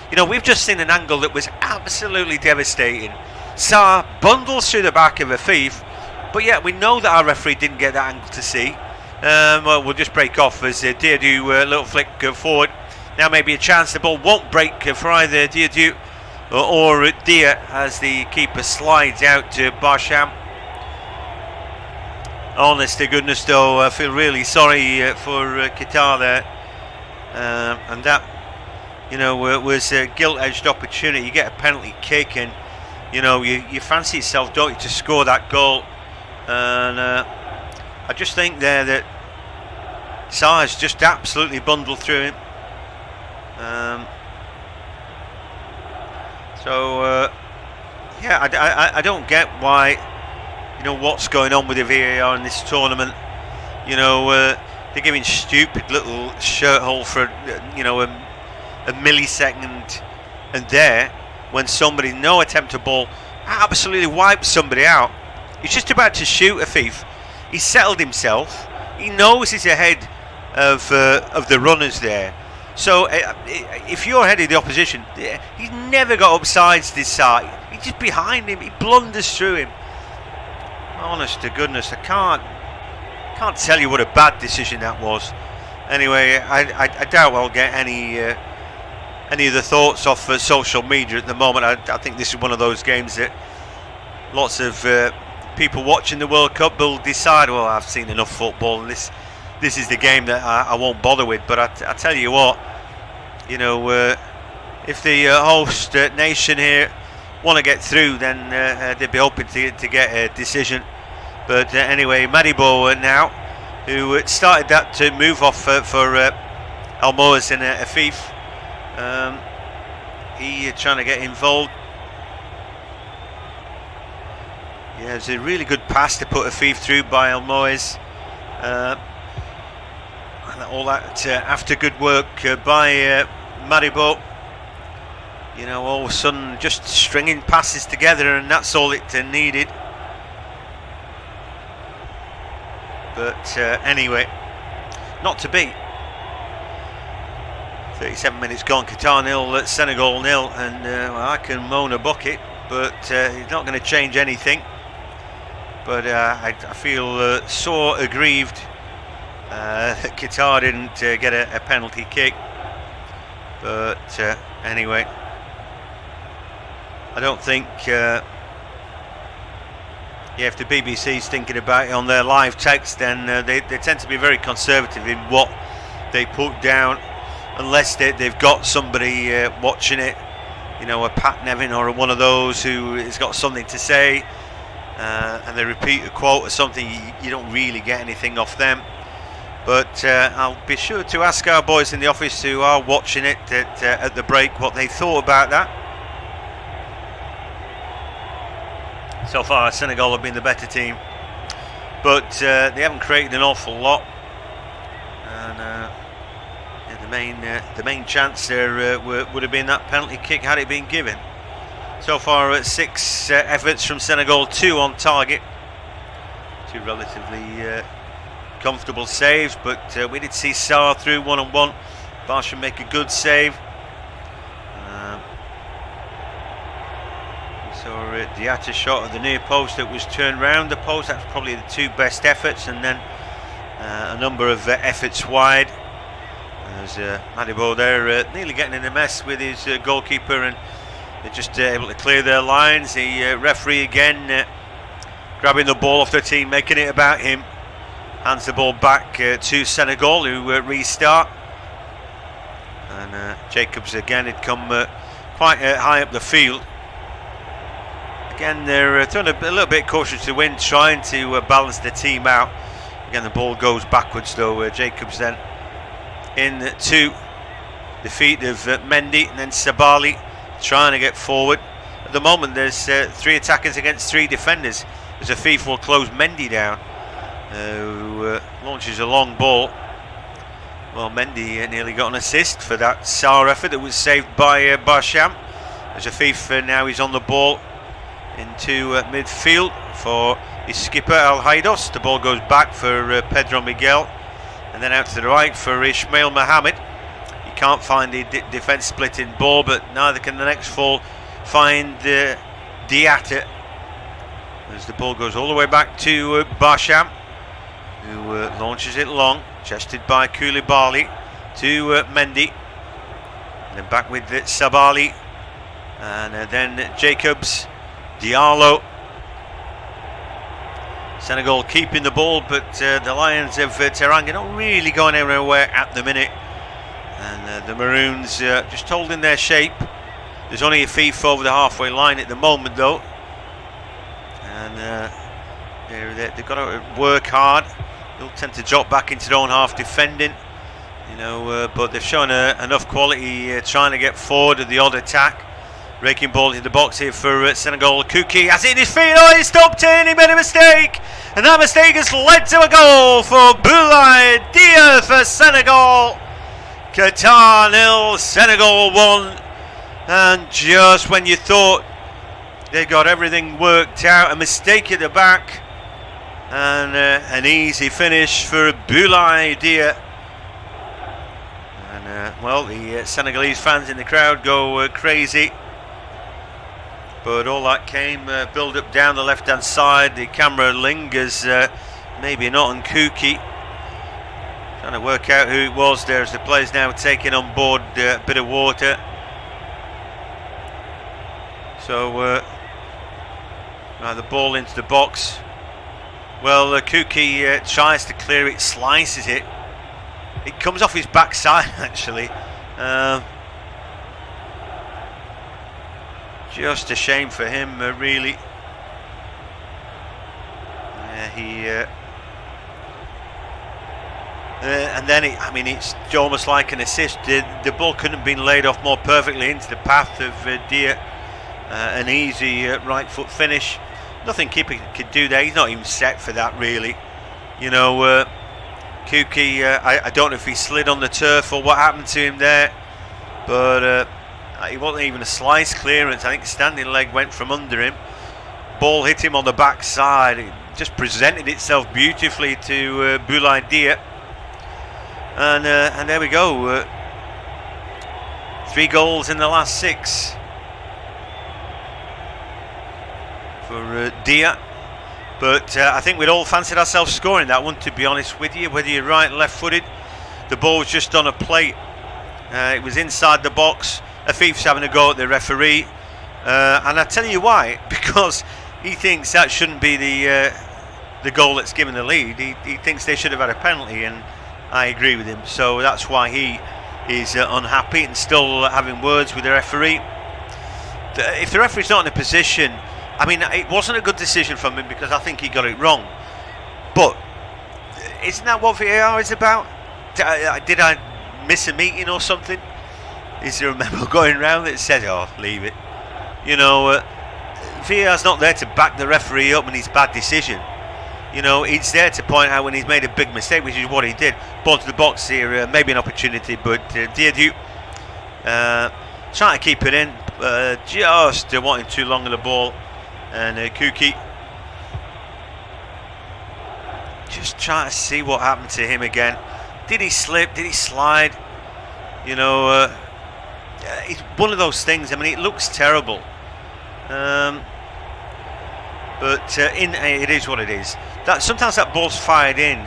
S1: You know, we've just seen an angle that was absolutely devastating. Sarr bundles through the back of Afif. But yeah, we know that our referee didn't get that angle to see. Well, we'll just break off as Diadou, little flick forward. Now maybe a chance. The ball won't break for either Diadou or Dia as the keeper slides out to Barsham. Honest to goodness though, I feel really sorry for Qatar there. And that, you know, was a gilt-edged opportunity. You get a penalty kick and, you know, you fancy yourself, don't you, to score that goal. And I just think there that Sarr's just absolutely bundled through him. Yeah, I don't get why, you know, what's going on with the VAR in this tournament. You know, they're giving stupid little shirt hole for, you know, a millisecond, and there, when somebody, no attempt to ball, absolutely wipes somebody out. He's just about to shoot Afif. He's settled himself. He knows he's ahead of the runners there. So if you're ahead of the opposition, he's never got upsides this side. He's just behind him. He blunders through him. Honest to goodness, I can't tell you what a bad decision that was. Anyway, I doubt I'll get any of the thoughts off social media at the moment. I think this is one of those games that lots of people watching the World Cup will decide, well, I've seen enough football and this is the game that I won't bother with. But I tell you what, you know, if the host nation here want to get through, then they'd be hoping to get a decision. But anyway, Madibo now, who started that to move off for Almoez and Afif. He trying to get involved. Yeah, it's a really good pass to put Afif through by Almoez. All that after good work by Madibo. You know, all of a sudden just stringing passes together, and that's all it needed. But anyway, not to be. 37 minutes gone, Qatar 0, Senegal 0, and well, I can moan a bucket, but it's not going to change anything. But I feel sore aggrieved that Qatar didn't get a penalty kick. But anyway, I don't think if the BBC's thinking about it on their live text, then they tend to be very conservative in what they put down, unless they've got somebody watching it, you know, a Pat Nevin or one of those who has got something to say, and they repeat a quote or something. You don't really get anything off them. But I'll be sure to ask our boys in the office who are watching it at the break what they thought about that. So far, Senegal have been the better team, but they haven't created an awful lot. And the main chance there would have been that penalty kick had it been given. So far, 6 efforts from Senegal, 2 on target, 2 relatively comfortable saves, but we did see Sarr through one-on-one. Barsham make a good save. We saw Diatta shot at the near post that was turned round the post. That's probably the 2 best efforts, and then a number of efforts wide. There's Madibo there nearly getting in a mess with his goalkeeper, and they're just able to clear their lines. The referee again grabbing the ball off the team, making it about him. Hands the ball back to Senegal, who restart. And And Jacobs again had come quite high up the field. Again, they're throwing a little bit cautious to win, trying to balance the team out. Again, the ball goes backwards though. Jacobs then in to the feet of Mendy, and then Sabali trying to get forward. At the moment, there's 3 attackers against 3 defenders. As Afif will close Mendy down, who launches a long ball. Well, Mendy nearly got an assist for that Saar effort that was saved by Barsham. As Afif now he's on the ball into midfield for his skipper Al Haidos. The ball goes back for Pedro Miguel, and then out to the right for Ismail Mohammed. He can't find the defence splitting ball, but neither can the next full find Diatta, as the ball goes all the way back to Barsham, who launches it long, chested by Koulibaly to Mendy, and then back with Sabali, and then Jacobs, Diallo. Senegal keeping the ball, but the Lions of Teranga not really going anywhere at the minute, and the Maroons just holding their shape. There's only a Afif over the halfway line at the moment though, and they've got to work hard. They'll tend to drop back into their own half defending, you know, but they've shown enough quality trying to get forward at the odd attack. Raking ball into the box here for Senegal. Kouki has it in his feet. Oh, he stopped in. He made a mistake, and that mistake has led to a goal for Boulaye Dia for Senegal. Qatar 0, Senegal 1. And just when you thought they got everything worked out, a mistake at the back, and an easy finish for Boulaye Dia. And well, the Senegalese fans in the crowd go crazy. But all that came build up down the left hand side. The camera lingers maybe not on Kouki, trying to work out who it was there, as the players now taking on board a bit of water. So now the ball into the box. Well, Kouki tries to clear it, slices it. It comes off his backside actually. Just a shame for him, really. And then it's almost like an assist. The ball couldn't have been laid off more perfectly into the path of Dia. An easy right foot finish. Nothing keeper could do there. He's not even set for that, really. You know, Kouki, I don't know if he slid on the turf or what happened to him there, but it wasn't even a slice clearance. I think standing leg went from under him. Ball hit him on the backside. It just presented itself beautifully to Boulaye Dia. And there we go. 3 goals in the last 6 for Dia. But I think we'd all fancied ourselves scoring that one, to be honest with you, whether you're right, left footed. The ball was just on a plate. It was inside the box. Afif's having a go at the referee, and I tell you why, because he thinks that shouldn't be the goal that's given the lead. He thinks they should have had a penalty, and I agree with him. So that's why he is unhappy and still having words with the referee. If the referee's not in a position, I mean, it wasn't a good decision from him, because I think he got it wrong. But isn't that what VAR is about? Did I miss a meeting or something? Is there a memo going around that says, oh, leave it? You know, VAR's not there to back the referee up in his bad decision. You know, it's there to point out when he's made a big mistake, which is what he did. Ball to the box here, maybe an opportunity, but Diédiou trying to keep it in, just wanting too long of the ball. And Kouki just trying to see what happened to him again. Did he slip? Did he slide? You know, it's one of those things. I mean, it looks terrible, but it is what it is. That sometimes that ball's fired in,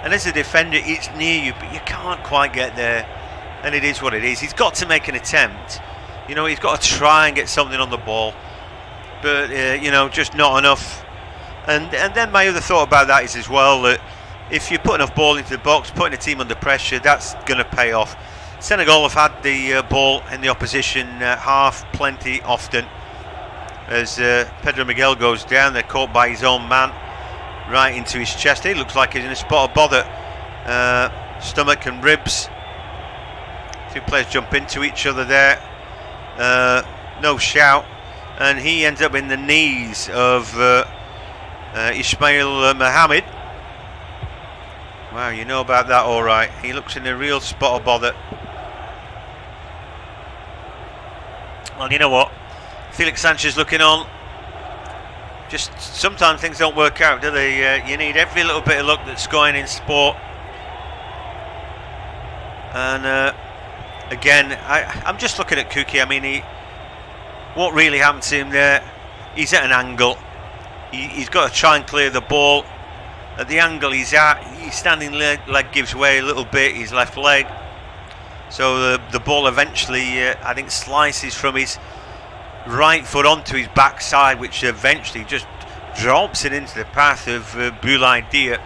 S1: and as a defender, it's near you, but you can't quite get there. And it is what it is. He's got to make an attempt. You know, he's got to try and get something on the ball, but you know, just not enough. And then my other thought about that is as well that if you put enough ball into the box, putting a team under pressure, that's going to pay off. Senegal have had the ball in the opposition half plenty often. As Pedro Miguel goes down, they're caught by his own man right into his chest. He looks like he's in a spot of bother. Stomach and ribs. Two players jump into each other there. No shout. And he ends up in the knees of Ismail Mohammed. Wow, you know about that, all right. He looks in a real spot of bother. Well, you know what? Felix Sanchez looking on. Just sometimes things don't work out, do they? You need every little bit of luck that's going in sport. And again, I'm just looking at Kuki. I mean, what really happened to him there? He's at an angle. He's got to try and clear the ball. At the angle he's at, his standing leg gives way a little bit, his left leg. So the ball eventually, I think, slices from his right foot onto his backside, which eventually just drops it into the path of Boulaye Dia.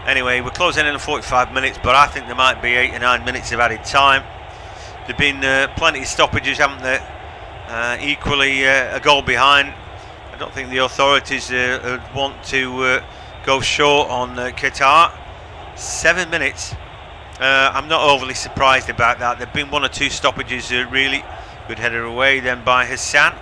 S1: Anyway, we're closing in on 45 minutes, but I think there might be 8 or 9 minutes of added time. There have been plenty of stoppages, haven't there? Equally a goal behind. I don't think the authorities want to go short on Qatar. 7 minutes. I'm not overly surprised about that. There have been 1 or 2 stoppages really. Good header away then by Hassan.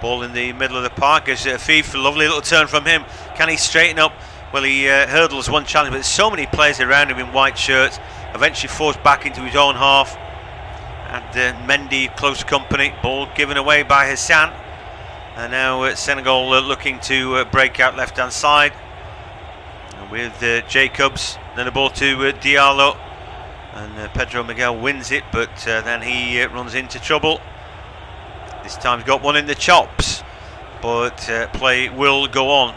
S1: Ball in the middle of the park. Gives it a Afif. A lovely little turn from him. Can he straighten up? Well, he hurdles one challenge, but there's so many players around him in white shirts. Eventually forced back into his own half. And Mendy close company. Ball given away by Hassan. And now Senegal looking to break out left-hand side. And with Jacobs. Then the ball to Diallo. And Pedro Miguel wins it, but then he runs into trouble. This time he's got one in the chops, but play will go on.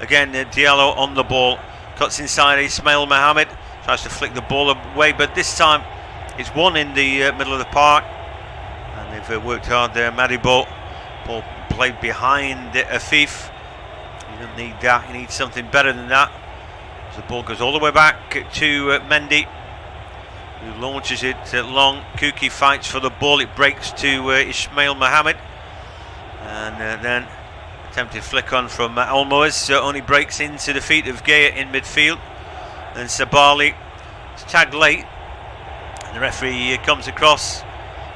S1: Again, Diallo on the ball, cuts inside Ismail Mohammed, tries to flick the ball away, but this time it's one in the middle of the park, and they've worked hard there. Madibo, ball played behind Afif. You don't need that, you need something better than that. So the ball goes all the way back to Mendy, who launches it long. Kuki fights for the ball, it breaks to Ismail Mohammed, and then attempted flick on from Almoez, only breaks into the feet of Gaya in midfield. And Sabali is tagged late, and the referee comes across.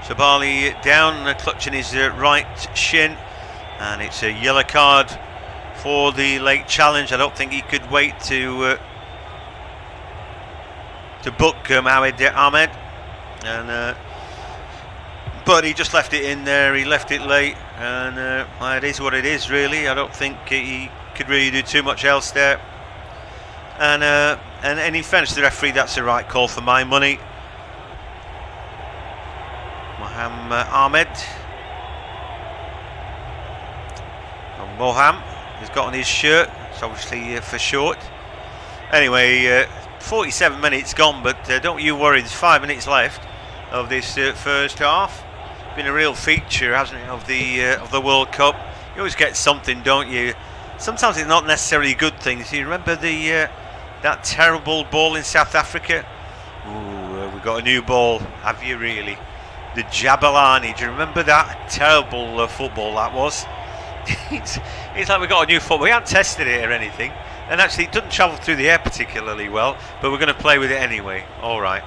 S1: Sabali down, clutching his right shin, and it's a yellow card for the late challenge. I don't think he could wait to book Mohamed Ahmed, and but he just left it in there. He left it late, and it is what it is, really. I don't think he could really do too much else there. And in fairness to the referee, that's the right call for my money. Mohamed Ahmed, and Moham has got on his shirt. It's obviously for short. Anyway. 47 minutes gone, but don't you worry, there's 5 minutes left of this first half. Been a real feature, hasn't it, of the World Cup. You always get something, don't you? Sometimes it's not necessarily good things. You remember that terrible ball in South Africa? Ooh, we got a new ball, have you really? The Jabulani, do you remember that? Terrible football that was. It's like we got a new football. We haven't tested it or anything. And actually, it doesn't travel through the air particularly well, but we're going to play with it anyway. All right.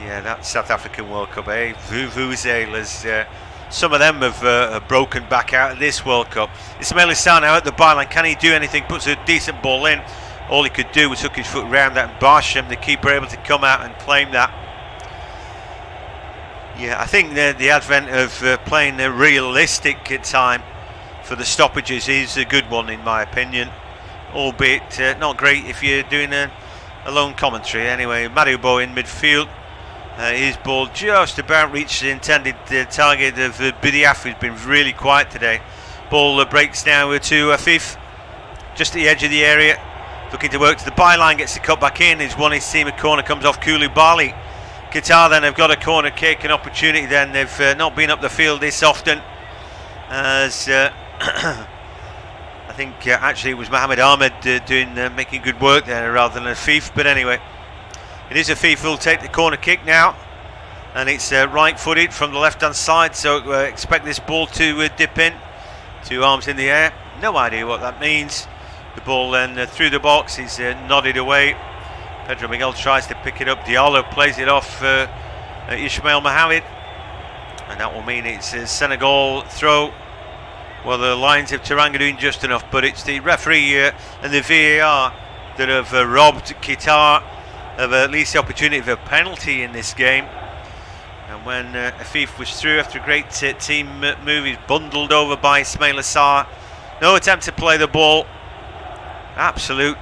S1: Yeah, that South African World Cup, eh? Vuvuzelas. Some of them have broken back out of this World Cup. Ismail Hassan now at the byline. Can he do anything? Puts a decent ball in. All he could do was hook his foot round that, and Barsham, the keeper, able to come out and claim that. Yeah, I think the advent of playing a realistic time for the stoppages is a good one, in my opinion. Albeit not great if you're doing a lone commentary. Anyway, Maribo in midfield. His ball just about reached the intended target of Bidiaf, who's been really quiet today. Ball breaks now to Afif, just at the edge of the area. Looking to work to the byline, gets the cut back in. His one his team, a corner comes off Koulibaly. Qatar then have got a corner kick, an opportunity then. They've not been up the field this often. As I think actually it was Mohamed Ahmed making good work there rather than Afif, but anyway, it is Afif who'll take the corner kick now. and it's right-footed from the left-hand side, so expect this ball to dip in. 2 arms in the air, no idea what that means. The ball then through the box is nodded away. Pedro Miguel tries to pick it up. Diallo plays it off Ismail Mohamed, and that will mean it's a Senegal throw. Well, the Lions of Teranga doing just enough, but it's the referee and the VAR that have robbed Qatar of at least the opportunity of a penalty in this game. And when Afif was through after a great team move, he's bundled over by Ismail Assar. No attempt to play the ball. Absolute,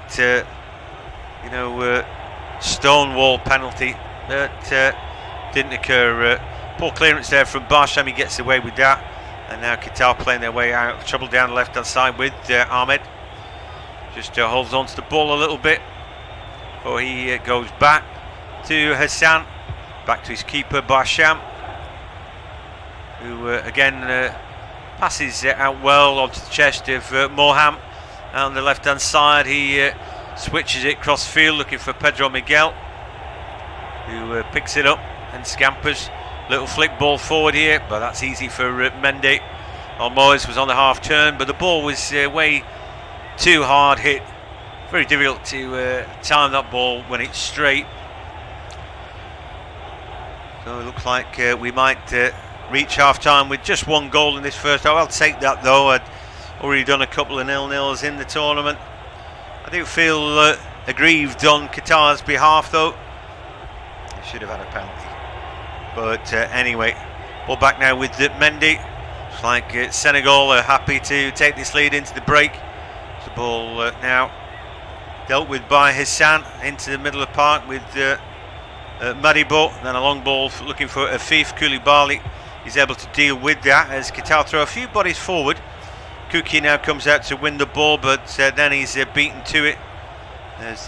S1: stonewall penalty that didn't occur. Poor clearance there from Barsham, he gets away with that. And now Qatar playing their way out of trouble down the left-hand side with Ahmed. Just holds on to the ball a little bit before he goes back to Hassan. Back to his keeper, Barsham, who again passes out well onto the chest of Moham. On the left-hand side, he switches it cross field looking for Pedro Miguel, who picks it up and scampers. Little flick ball forward here, but that's easy for Mendy. Almoez was on the half turn, but the ball was way too hard hit. Very difficult to time that ball when it's straight. So it looks like we might reach half-time with just 1 goal in this first half. I'll take that though. I'd already done a couple of 0-0s in the tournament. I do feel aggrieved on Qatar's behalf though. They should have had a penalty. But anyway, ball back now with Mendy. Looks like Senegal are happy to take this lead into the break. The ball now dealt with by Hassan into the middle of the park with Madibo. Then a long ball looking for Afif. Koulibaly is able to deal with that as Qatar throw a few bodies forward. Kuki now comes out to win the ball, but then he's beaten to it. There's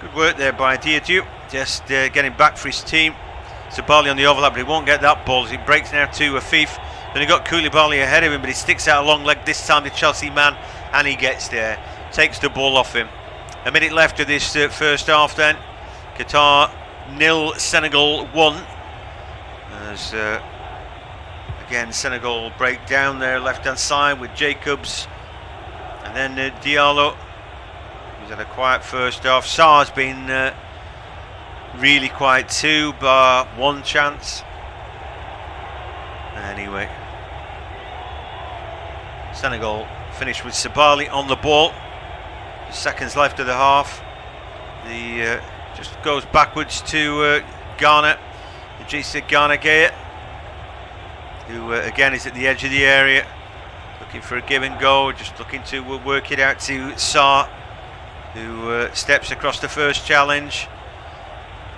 S1: good work there by Diadio, just getting back for his team. Sabali on the overlap, but he won't get that ball as he breaks now to Afif. Then he got Koulibaly ahead of him, but he sticks out a long leg this time, the Chelsea man, and he gets there. Takes the ball off him. A minute left of this first half then. Qatar 0, Senegal 1. As again, Senegal break down their left-hand side with Jacobs. And then Diallo, who's had a quiet first half. Sarr's been really quiet too, bar 1 chance. Anyway, Senegal finished with Sabali on the ball. Seconds left of the half. The just goes backwards to Ghana, Idrissa Gana Gueye, who again is at the edge of the area, looking for a give and go, just looking to work it out to Sarr, who steps across the first challenge.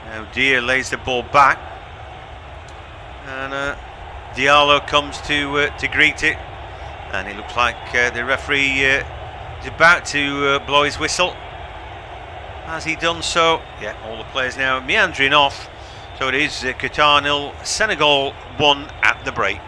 S1: Now Dia lays the ball back, and Diallo comes to greet it, and it looks like the referee is about to blow his whistle. Has he done so? Yeah, all the players now meandering off. So it is Qatar 0, Senegal 1 at the break.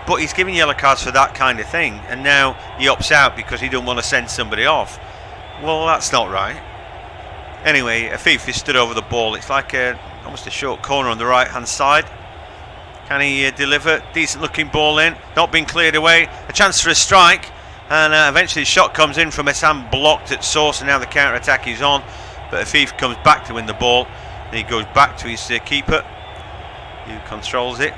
S1: but he's giving yellow cards for that kind of thing, and now he opts out because he don't want to send somebody off. Well, that's not right. Anyway, Afif is stood over the ball. It's like almost a short corner on the right hand side. Can he deliver? Decent looking ball in, not being cleared away. A chance for a strike, and eventually the shot comes in from Hassan, blocked at source, and now the counter attack is on. But Afif comes back to win the ball. And he goes back to his keeper, who controls it.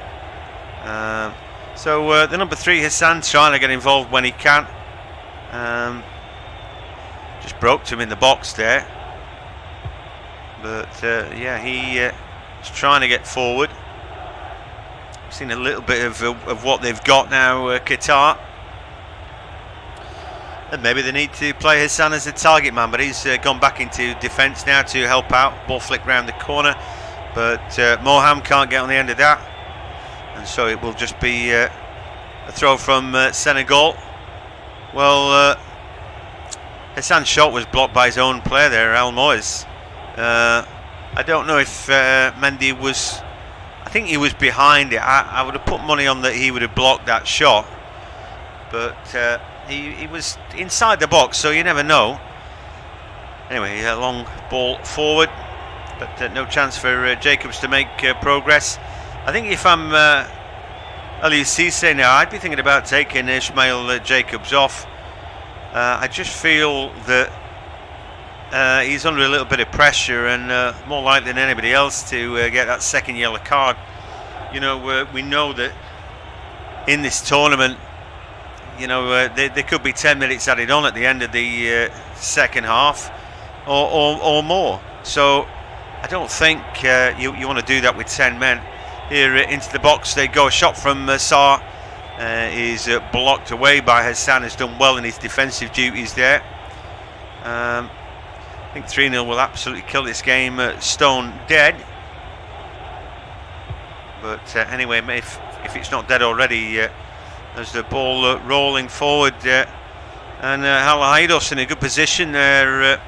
S1: So the number 3, Hassan, trying to get involved when he can. Just broke to him in the box there. But yeah, he is trying to get forward. We've seen a little bit of what they've got now, Qatar. And maybe they need to play Hassan as a target man, but he's gone back into defence now to help out. Ball flicked round the corner, but Moham can't get on the end of that. And so it will just be a throw from Senegal. Well, Hassan's shot was blocked by his own player there, Al Moyes. I don't know if Mendy was... I think he was behind it. I would have put money on that he would have blocked that shot. But he was inside the box, so you never know. Anyway, a long ball forward, but no chance for Jacobs to make progress. I think if I'm Aliou Cisse now, I'd be thinking about taking Ismail Jacobs off. I just feel that he's under a little bit of pressure, and more likely than anybody else to get that second yellow card. You know, we know that in this tournament, you know, there could be 10 minutes added on at the end of the second half, or more. So I don't think you want to do that with 10 men. Here into the box they go. A shot from Sarr is blocked away by Hassan. Has done well in his defensive duties there. I think 3-0 will absolutely kill this game stone dead. But anyway, if it's not dead already, there's the ball rolling forward, and Halahaidos in a good position there.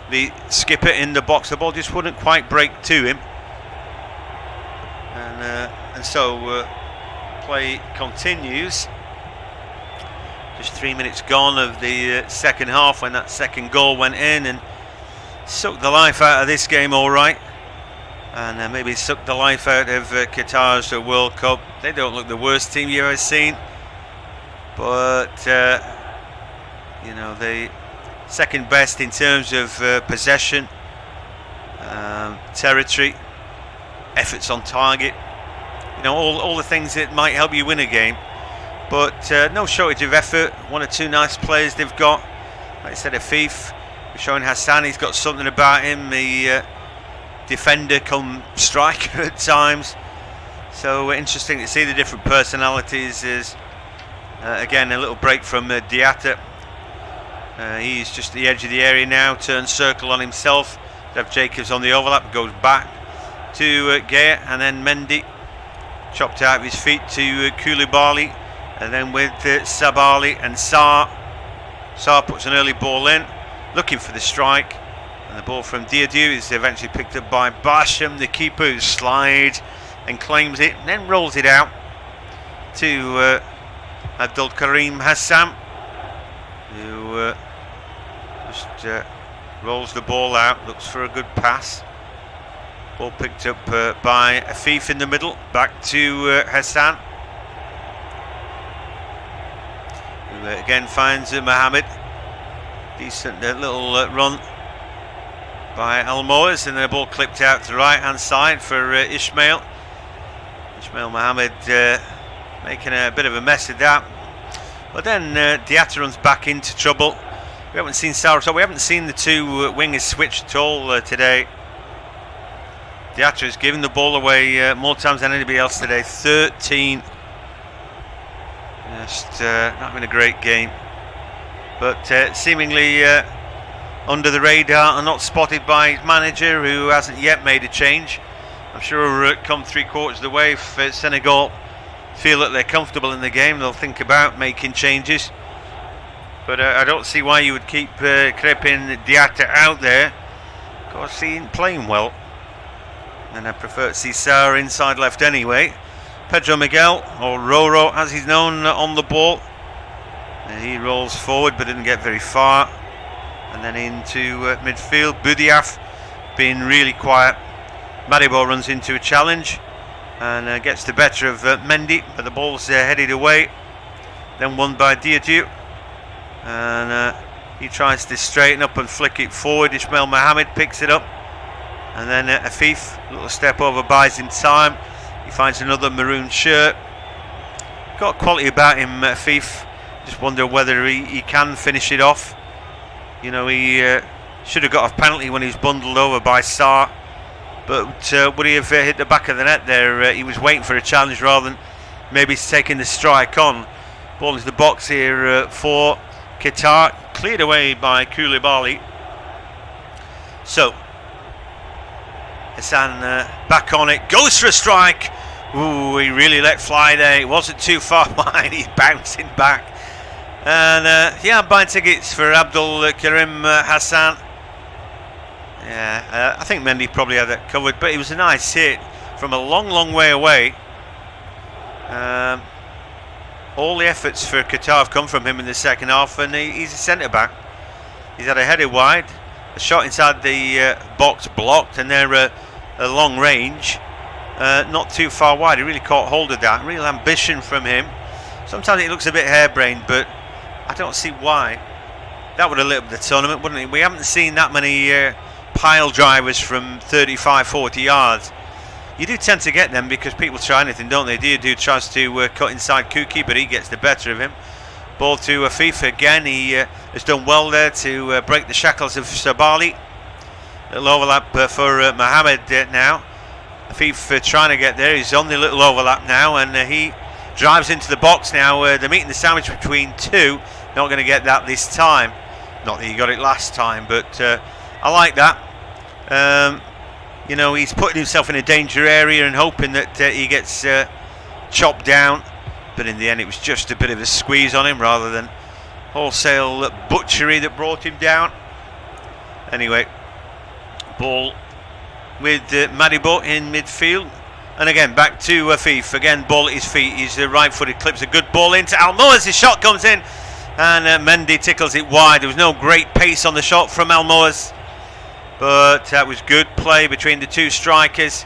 S1: The skipper in the box, the ball just wouldn't quite break to him, and so play continues. Just 3 minutes gone of the second half when that second goal went in and sucked the life out of this game, all right, and maybe sucked the life out of Qatar's World Cup. They don't look the worst team you've ever seen, but you know, they second best in terms of possession, territory, efforts on target. You know, all the things that might help you win a game. But no shortage of effort. One or two nice players they've got. Like I said, Afif, we're showing Hassan, he's got something about him. The defender come striker at times. So interesting to see the different personalities. Is again a little break from Diatta. He's just at the edge of the area now, turns circle on himself. Have Jacobs on the overlap, goes back to Gea, and then Mendy chopped out of his feet to Koulibaly, and then with Sabali and Sarr. Sarr puts an early ball in, looking for the strike, and the ball from Diadio is eventually picked up by Basham, the keeper, who slides and claims it, and then rolls it out to Abdul Karim Hassan, who just rolls the ball out, looks for a good pass. Ball picked up by Afif in the middle, back to Hassan, who again finds Mohamed. Decent little run by Almoez, and the ball clipped out to the right hand side for Ismail Mohamed, making a bit of a mess of that. But then Diatta runs back into trouble. We haven't seen Sarr, so we haven't seen the two wingers switch at all today. Diatta has given the ball away more times than anybody else today. 13. Just not been a great game, but seemingly under the radar and not spotted by his manager, who hasn't yet made a change. I'm sure come 3/4 of the way, if Senegal feel that they're comfortable in the game, they'll think about making changes. But I don't see why you would keep Crépin Diatta out there, because he ain't playing well. And I prefer to see Sarr inside left anyway. Pedro Miguel, or Roro as he's known, on the ball. He rolls forward but didn't get very far. And then into midfield. Budiaf being really quiet. Maribo runs into a challenge and gets the better of Mendy, but the ball's headed away. Then won by Diatou. And he tries to straighten up and flick it forward. Ismail Mohammed picks it up. And then Afif, a little step over, buys him time. He finds another maroon shirt. Got quality about him, Afif. Just wonder whether he can finish it off. You know, he should have got a penalty when he was bundled over by Sarr. But would he have hit the back of the net there? He was waiting for a challenge rather than maybe taking the strike on. Ball into the box here for Qatar. Cleared away by Koulibaly. So, Hassan back on it. Goes for a strike. Ooh, he really let fly there. It wasn't too far behind. He's bouncing back. And yeah, I'm buying tickets for Abdul Karim Hassan. Yeah, I think Mendy probably had that covered, but it was a nice hit from a long way away. All the efforts for Qatar have come from him in the second half, and he's a centre back. He's had a header wide, a shot inside the box blocked, and they're a long range, not too far wide. He really caught hold of that. Real ambition from him. Sometimes it looks a bit harebrained, but I don't see why. That would have lit up the tournament, wouldn't it? We haven't seen that many pile drivers from 35-40 yards. You do tend to get them because people try anything, don't they? Diatou tries to cut inside Kuki, but he gets the better of him. Ball to Afif again. He has done well there to break the shackles of Sabali. Little overlap for Mohammed now. Afif trying to get there. He's on the little overlap now, and he drives into the box now. They're meeting the sandwich between two. Not going to get that this time. Not that he got it last time, but I like that. You know, he's putting himself in a danger area and hoping that he gets chopped down. But in the end, it was just a bit of a squeeze on him rather than wholesale butchery that brought him down. Anyway, ball with Maribo in midfield. And again, back to Afif. Again, ball at his feet. He's right-footed, clips a good ball into Almoez. His shot comes in, and Mendy tickles it wide. There was no great pace on the shot from Almoez, but that was good play between the two strikers,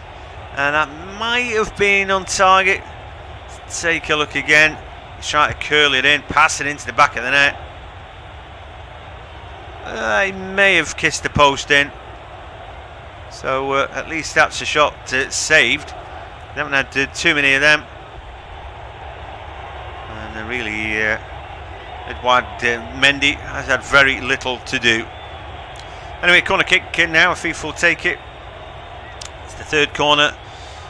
S1: and that might have been on target. Let's take a look again. He's trying to curl it in, pass it into the back of the net. He may have kissed the post in, so at least that's a shot saved. They haven't had too many of them, and really Edouard Mendy has had very little to do. Anyway, corner kick in now. Afif will take it. It's the third corner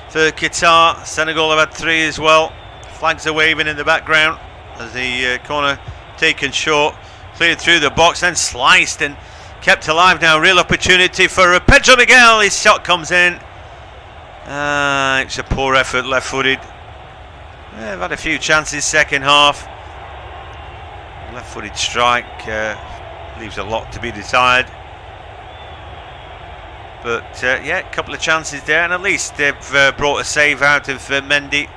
S1: for Qatar. Senegal have had three as well. Flags are waving in the background as the corner taken short, cleared through the box, then sliced and kept alive now. Real opportunity for Pedro Miguel. His shot comes in. It's a poor effort, left-footed. They've had a few chances second half. Left-footed strike leaves a lot to be desired. But yeah, a couple of chances there, and at least they've brought a save out of Mendy.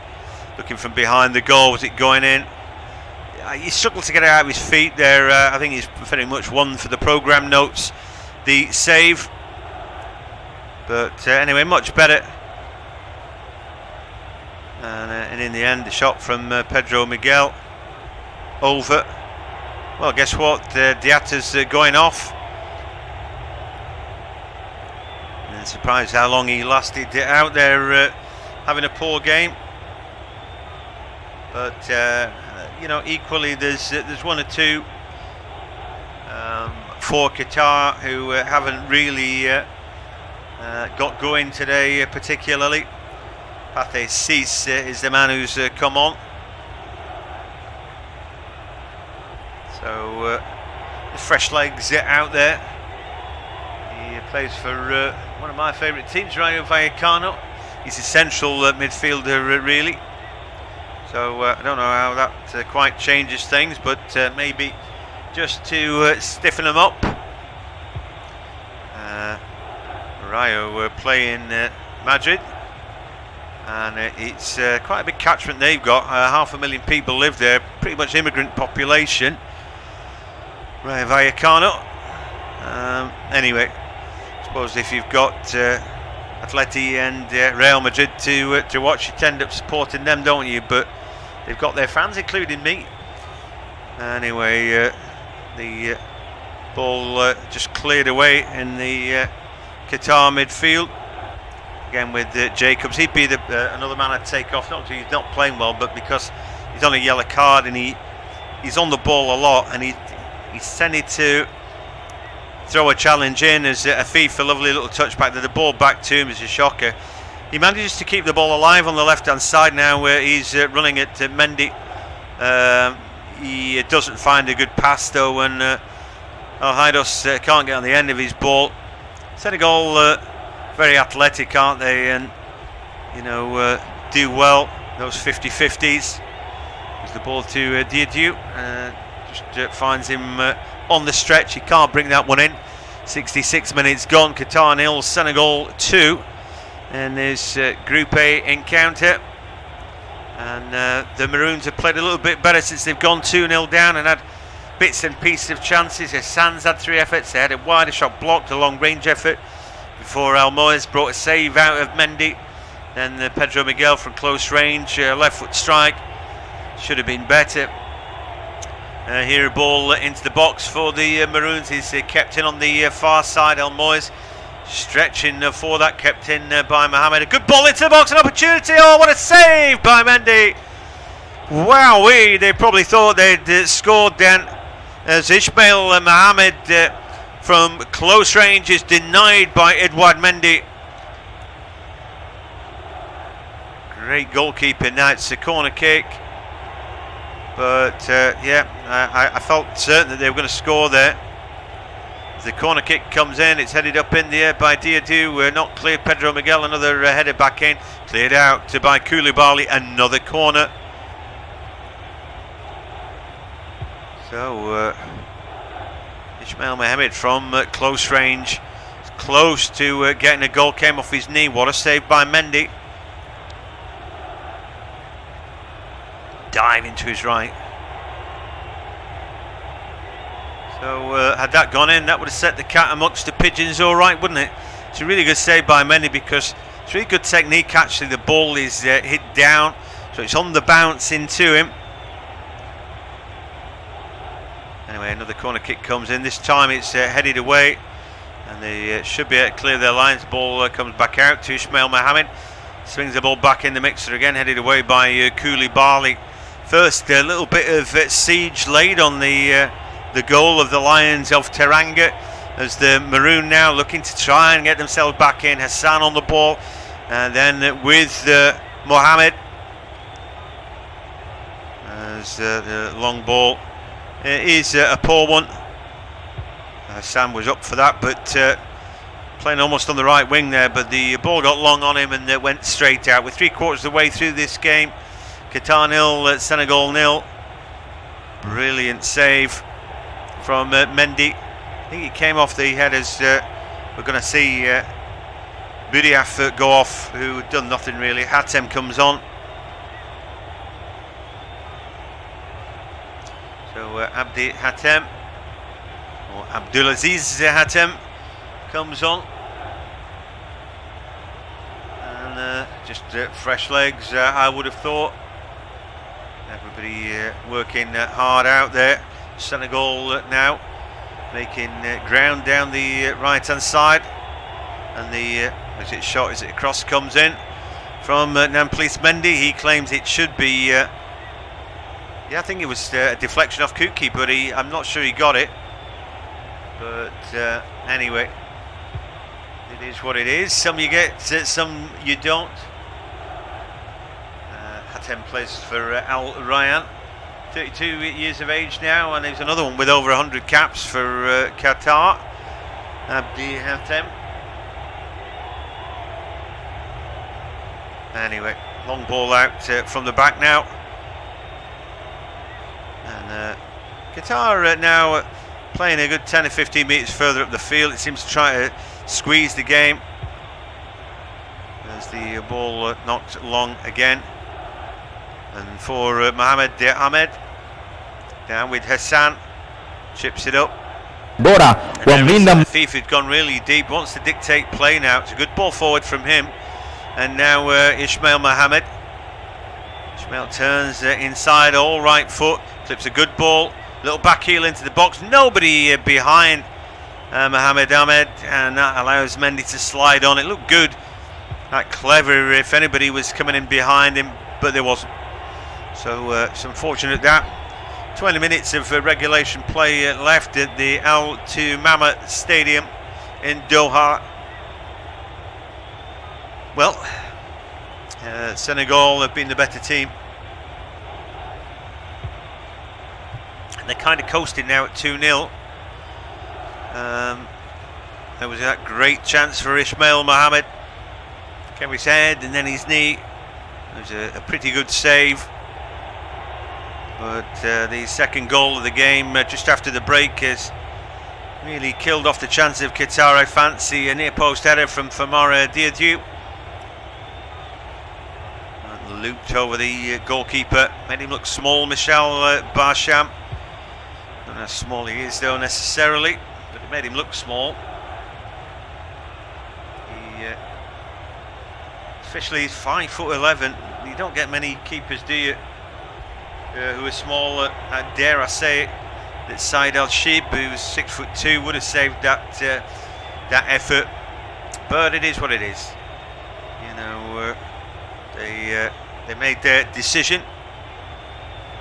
S1: Looking from behind the goal, was it going in? He struggled to get it out of his feet there. I think he's very much one for the programme notes, the save. But anyway, much better. And in the end, the shot from Pedro Miguel over. Well, guess what? Diatta's going off. And surprised how long he lasted out there, having a poor game. But you know, equally, there's one or two for Qatar who haven't really got going today, particularly. Pathé Ciss is the man who's come on. So the fresh legs out there. He plays for one of my favourite teams, Rayo Vallecano. He's a central midfielder, really. So I don't know how that quite changes things, but maybe just to stiffen them up. Rayo play in Madrid. and it's quite a big catchment they've got. 500,000 people live there, pretty much immigrant population. Rayo Vallecano. Anyway, I suppose if you've got Atleti and Real Madrid to watch, you end up supporting them, don't you? But they've got their fans, including me. Anyway, the ball just cleared away in the Qatar midfield. Again with Jacobs. He'd be another man I'd take off, not because he's not playing well, but because he's on a yellow card and he's on the ball a lot, and he's tended to throw a challenge in as a FIFA lovely little touchback. The ball back to him is a shocker. He manages to keep the ball alive on the left hand side now, where he's running at Mendy. He doesn't find a good pass though, and Haidos can't get on the end of his ball. Senegal very athletic, aren't they, and do well those 50-50s. Gives the ball to Diédiou, just finds him on the stretch. He can't bring that one in. 66 minutes gone. Qatar 0, Senegal 2, and there's Group A encounter. And the Maroons have played a little bit better since they've gone 2-0 down and had bits and pieces of chances. Hassan's had 3 efforts. They had a wider shot blocked, a long range effort before Almoez brought a save out of Mendy. Then Pedro Miguel from close range, left foot strike. Should have been better. Here a ball into the box for the Maroons. He's kept in on the far side. Almoez stretching for that, kept in by Mohamed. A good ball into the box, an opportunity. Oh, what a save by Mendy. Wowee, they probably thought they'd scored then, as Ismail Mohamed from close range is denied by Edouard Mendy. Great goalkeeper now. It's a corner kick, but I felt certain that they were going to score there. The corner kick comes in, it's headed up in the air by Diédiou, not clear. Pedro Miguel, another header back in, cleared out by Koulibaly, another corner. So Ismail Mohamed from close range, close to getting a goal, came off his knee. What a save by Mendy. Dive into his right. So had that gone in, that would have set the cat amongst the pigeons all right, wouldn't it? It's a really good save by Mendy, because it's really good technique actually. The ball is hit down, so it's on the bounce into him. Anyway, another corner kick comes in. This time it's headed away, and they should be able to clear their lines. The ball comes back out to Ismail Mohamed. Swings the ball back in the mixer again, headed away by Koulibaly. First, a little bit of siege laid on the goal of the Lions of Teranga, as the Maroon now looking to try and get themselves back in. Hassan on the ball, and then with Mohamed as the long ball is a poor one. Hassan was up for that, but playing almost on the right wing there, but the ball got long on him and went straight out. We're 3/4 of the way through this game. Qatar 0, Senegal 0. Brilliant save from Mendy. I think he came off the head, as we're going to see Boudiaf go off, who had done nothing really. Hatem comes on. So Abdi Hatem, or Abdulaziz Hatem, comes on. And just fresh legs, I would have thought. Everybody working hard out there. Senegal now making ground down the right hand side, and the shot is it across, comes in from Nampalys Mendy. He claims it should be I think it was a deflection off Kuki, but I'm not sure he got it, but anyway, it is what it is. Some you get, some you don't. Hatem plays for Al Rayyan, 32 years of age now, and there's another one with over 100 caps for Qatar, Abdi Hatem. Anyway, long ball out from the back now, and Qatar now playing a good 10 or 15 metres further up the field. It seems to try to squeeze the game, as As the ball knocked long again. And for Mohamed Ahmed, down with Hassan, chips it up.
S2: Bora
S1: And Thief had gone really deep, wants to dictate play now. It's a good ball forward from him. And now Ismail Mohamed. Ismail turns inside, all right foot, clips a good ball, little back heel into the box, nobody behind Mohamed Ahmed, and that allows Mendy to slide on. It looked good, that clever if anybody was coming in behind him, but there wasn't. So it's unfortunate that. 20 minutes of regulation play left at the Al Tumama Stadium in Doha. Well, Senegal have been the better team. And they're kind of coasting now at 2-0. There was that great chance for Ismail Mohamed. Came his head and then his knee. It was a pretty good save. But the second goal of the game just after the break has really killed off the chance of Qatar. I fancy a near post header from Famara Diédhiou. Looped over the goalkeeper, made him look small, Michel Barcham. Not how small he is though necessarily, but it made him look small. He officially is 5'11". You don't get many keepers, do you, who are small, dare I say it, that Said Al-Shib, who's 6'2", would have saved that effort. But it is what it is. You know, they made their decision.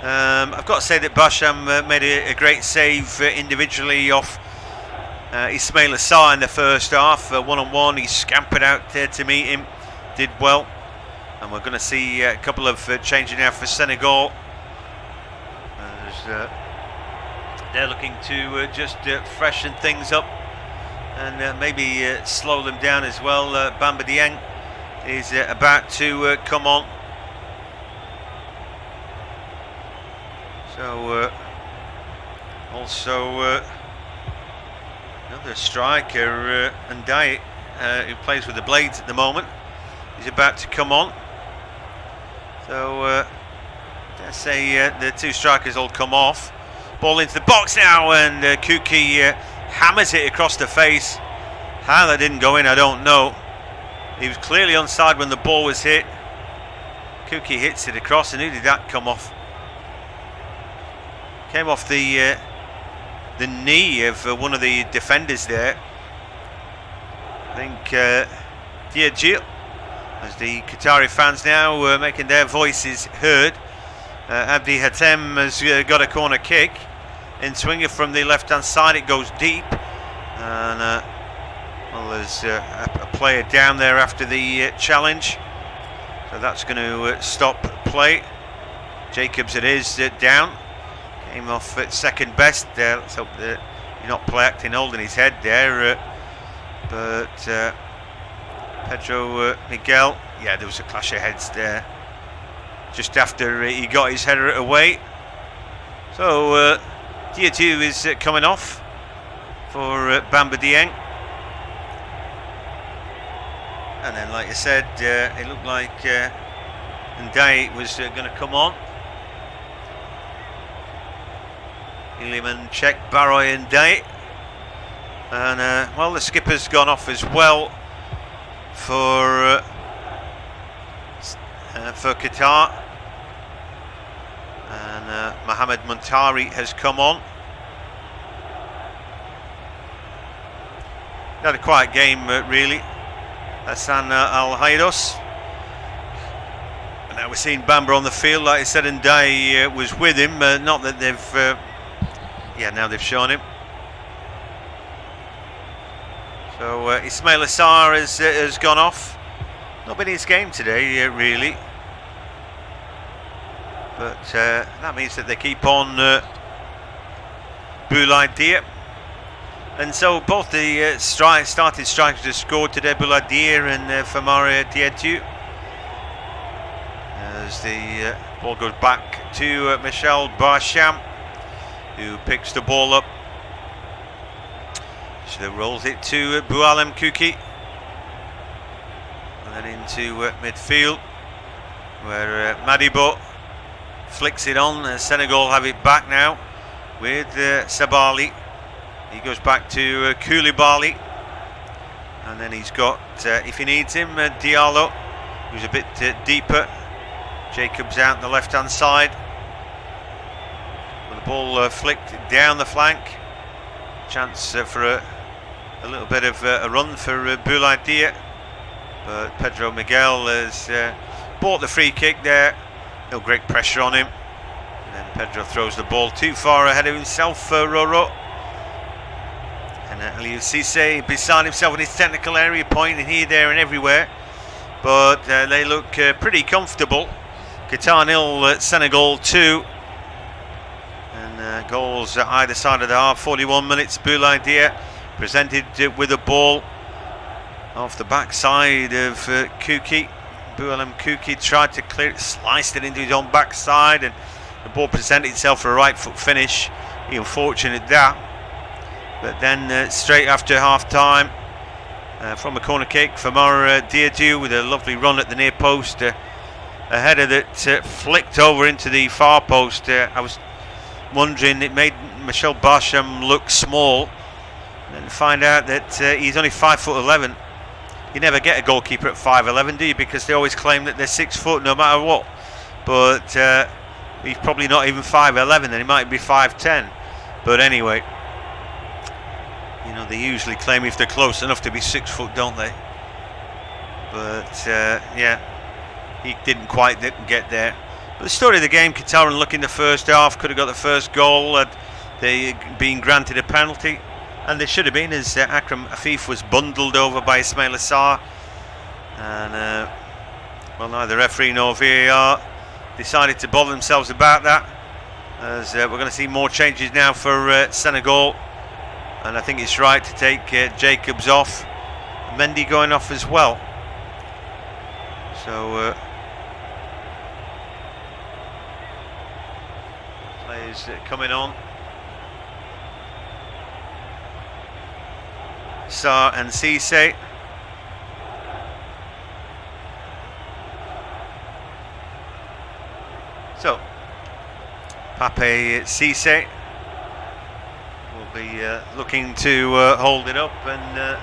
S1: I've got to say that Barcham made a great save individually off Ismail Assar in the first half. One-on-one, he scampered out there to meet him, did well. And we're going to see a couple of changes now for Senegal. They're looking to just freshen things up and maybe slow them down as well. Bamba Dieng is about to come on. So also another striker, Ndai, who plays with the Blades at the moment, is about to come on. So let's say the two strikers will come off. Ball into the box now, and Kuki hammers it across the face. How that didn't go in, I don't know. He was clearly onside when the ball was hit. Kuki hits it across, and who did that come off? Came off the knee of one of the defenders there. I think Diédhiou, as the Qatari fans now making their voices heard. Abdi Hatem has got a corner kick. In swinger from the left-hand side, it goes deep. And well, there's a player down there after the challenge. So that's going to stop play. Jacobs it is down. Came off at second best there. Let's hope that you're not play acting holding his head there. But Pedro Miguel, yeah, there was a clash of heads there just after he got his header away. So Diédhiou is coming off for Bamba Dieng. And then, like I said, it looked like Ndai was going to come on. Iliman check Baroy Ndai. And, well, the skipper's gone off as well for Qatar. And Mohamed Muntari has come on. Had a quiet game, really. Hassan Al-Haidos. And now we're seeing Bamba on the field. Like I said, Ndai was with him. Not that they've... yeah, now they've shown him. So Ismail Assar has gone off. Not been his game today, really. But that means that they keep on Boulaye. And so both the starting strikers have scored today, Boulaye and Famara Diédhiou. As the ball goes back to Michel Barcham, who picks the ball up. So rolls it to Boualem Kuki. then into midfield, where Madibo flicks it on. Senegal have it back now with Sabali. He goes back to Koulibaly, and then he's got, if he needs him, Diallo, who's a bit deeper. Jacobs out the left-hand side. With the ball flicked down the flank. Chance for a little bit of a run for Boulaye Dia, but Pedro Miguel has bought the free kick there. No great pressure on him. And then Pedro throws the ball too far ahead of himself for Roro. And Aliou Cisse beside himself in his technical area, pointing here, there and everywhere. But they look pretty comfortable. Qatar 0, Senegal 2. And goals at either side of the half. 41 minutes, Boulaye Dia presented with a ball off the backside of Kouki. Boualem Kouki tried to clear it, sliced it into his own backside, and the ball presented itself for a right foot finish. He unfortunate that. But then straight after half time, from a corner kick, Famara Diédhiou with a lovely run at the near post, a header that flicked over into the far post. I was wondering, it made Michel Barsham look small, and then find out that he's only 5'11". You never get a goalkeeper at 5'11", do you? Because they always claim that they're 6 foot no matter what. But he's probably not even 5'11", and he might be 5'10". But anyway, you know, they usually claim if they're close enough to be 6 foot, don't they? But yeah, he didn't quite get there. But the story of the game, Qatar unlucky in the first half, could have got the first goal had they been granted a penalty, and they should have been, as Akram Afif was bundled over by Ismail Assar. And well, neither referee nor VAR decided to bother themselves about that, as we're going to see more changes now for Senegal. And I think it's right to take Jacobs off, Mendy going off as well. So players coming on. Sarr and Cisse. So Pape Cisse will be looking to hold it up, and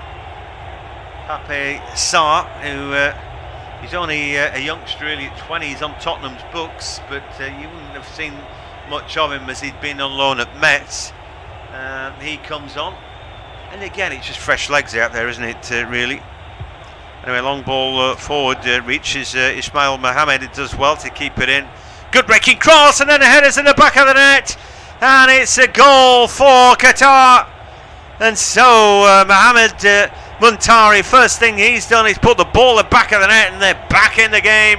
S1: Pape Sarr, who is only a youngster really at 20, he's on Tottenham's books, but you wouldn't have seen much of him as he'd been on loan at Metz. He comes on, and again it's just fresh legs out there, isn't it, really? Anyway, long ball forward, reaches Ismail Mohammed. It does well to keep it in. Good breaking cross, and then a header's in the back of the net, and it's a goal for Qatar. And so Mohamed Muntari, first thing he's done is put the ball at the back of the net, and they're back in the game.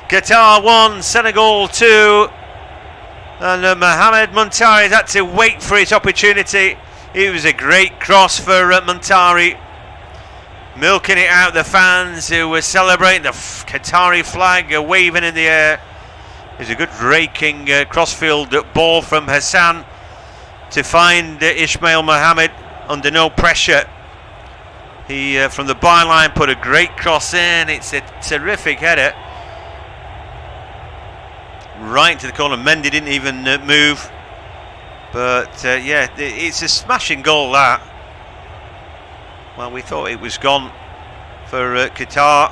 S1: Qatar 1, Senegal 2. And Mohamed Muntari had to wait for his opportunity. It was a great cross for Muntari, milking it out. The fans who were celebrating, the Qatari flag waving in the air. There's a good raking crossfield ball from Hassan to find Ismail Mohammed under no pressure. He from the byline put a great cross in. It's a terrific header right into the corner. Mendy didn't even move, but yeah, it's a smashing goal that. Well, we thought it was gone for Qatar,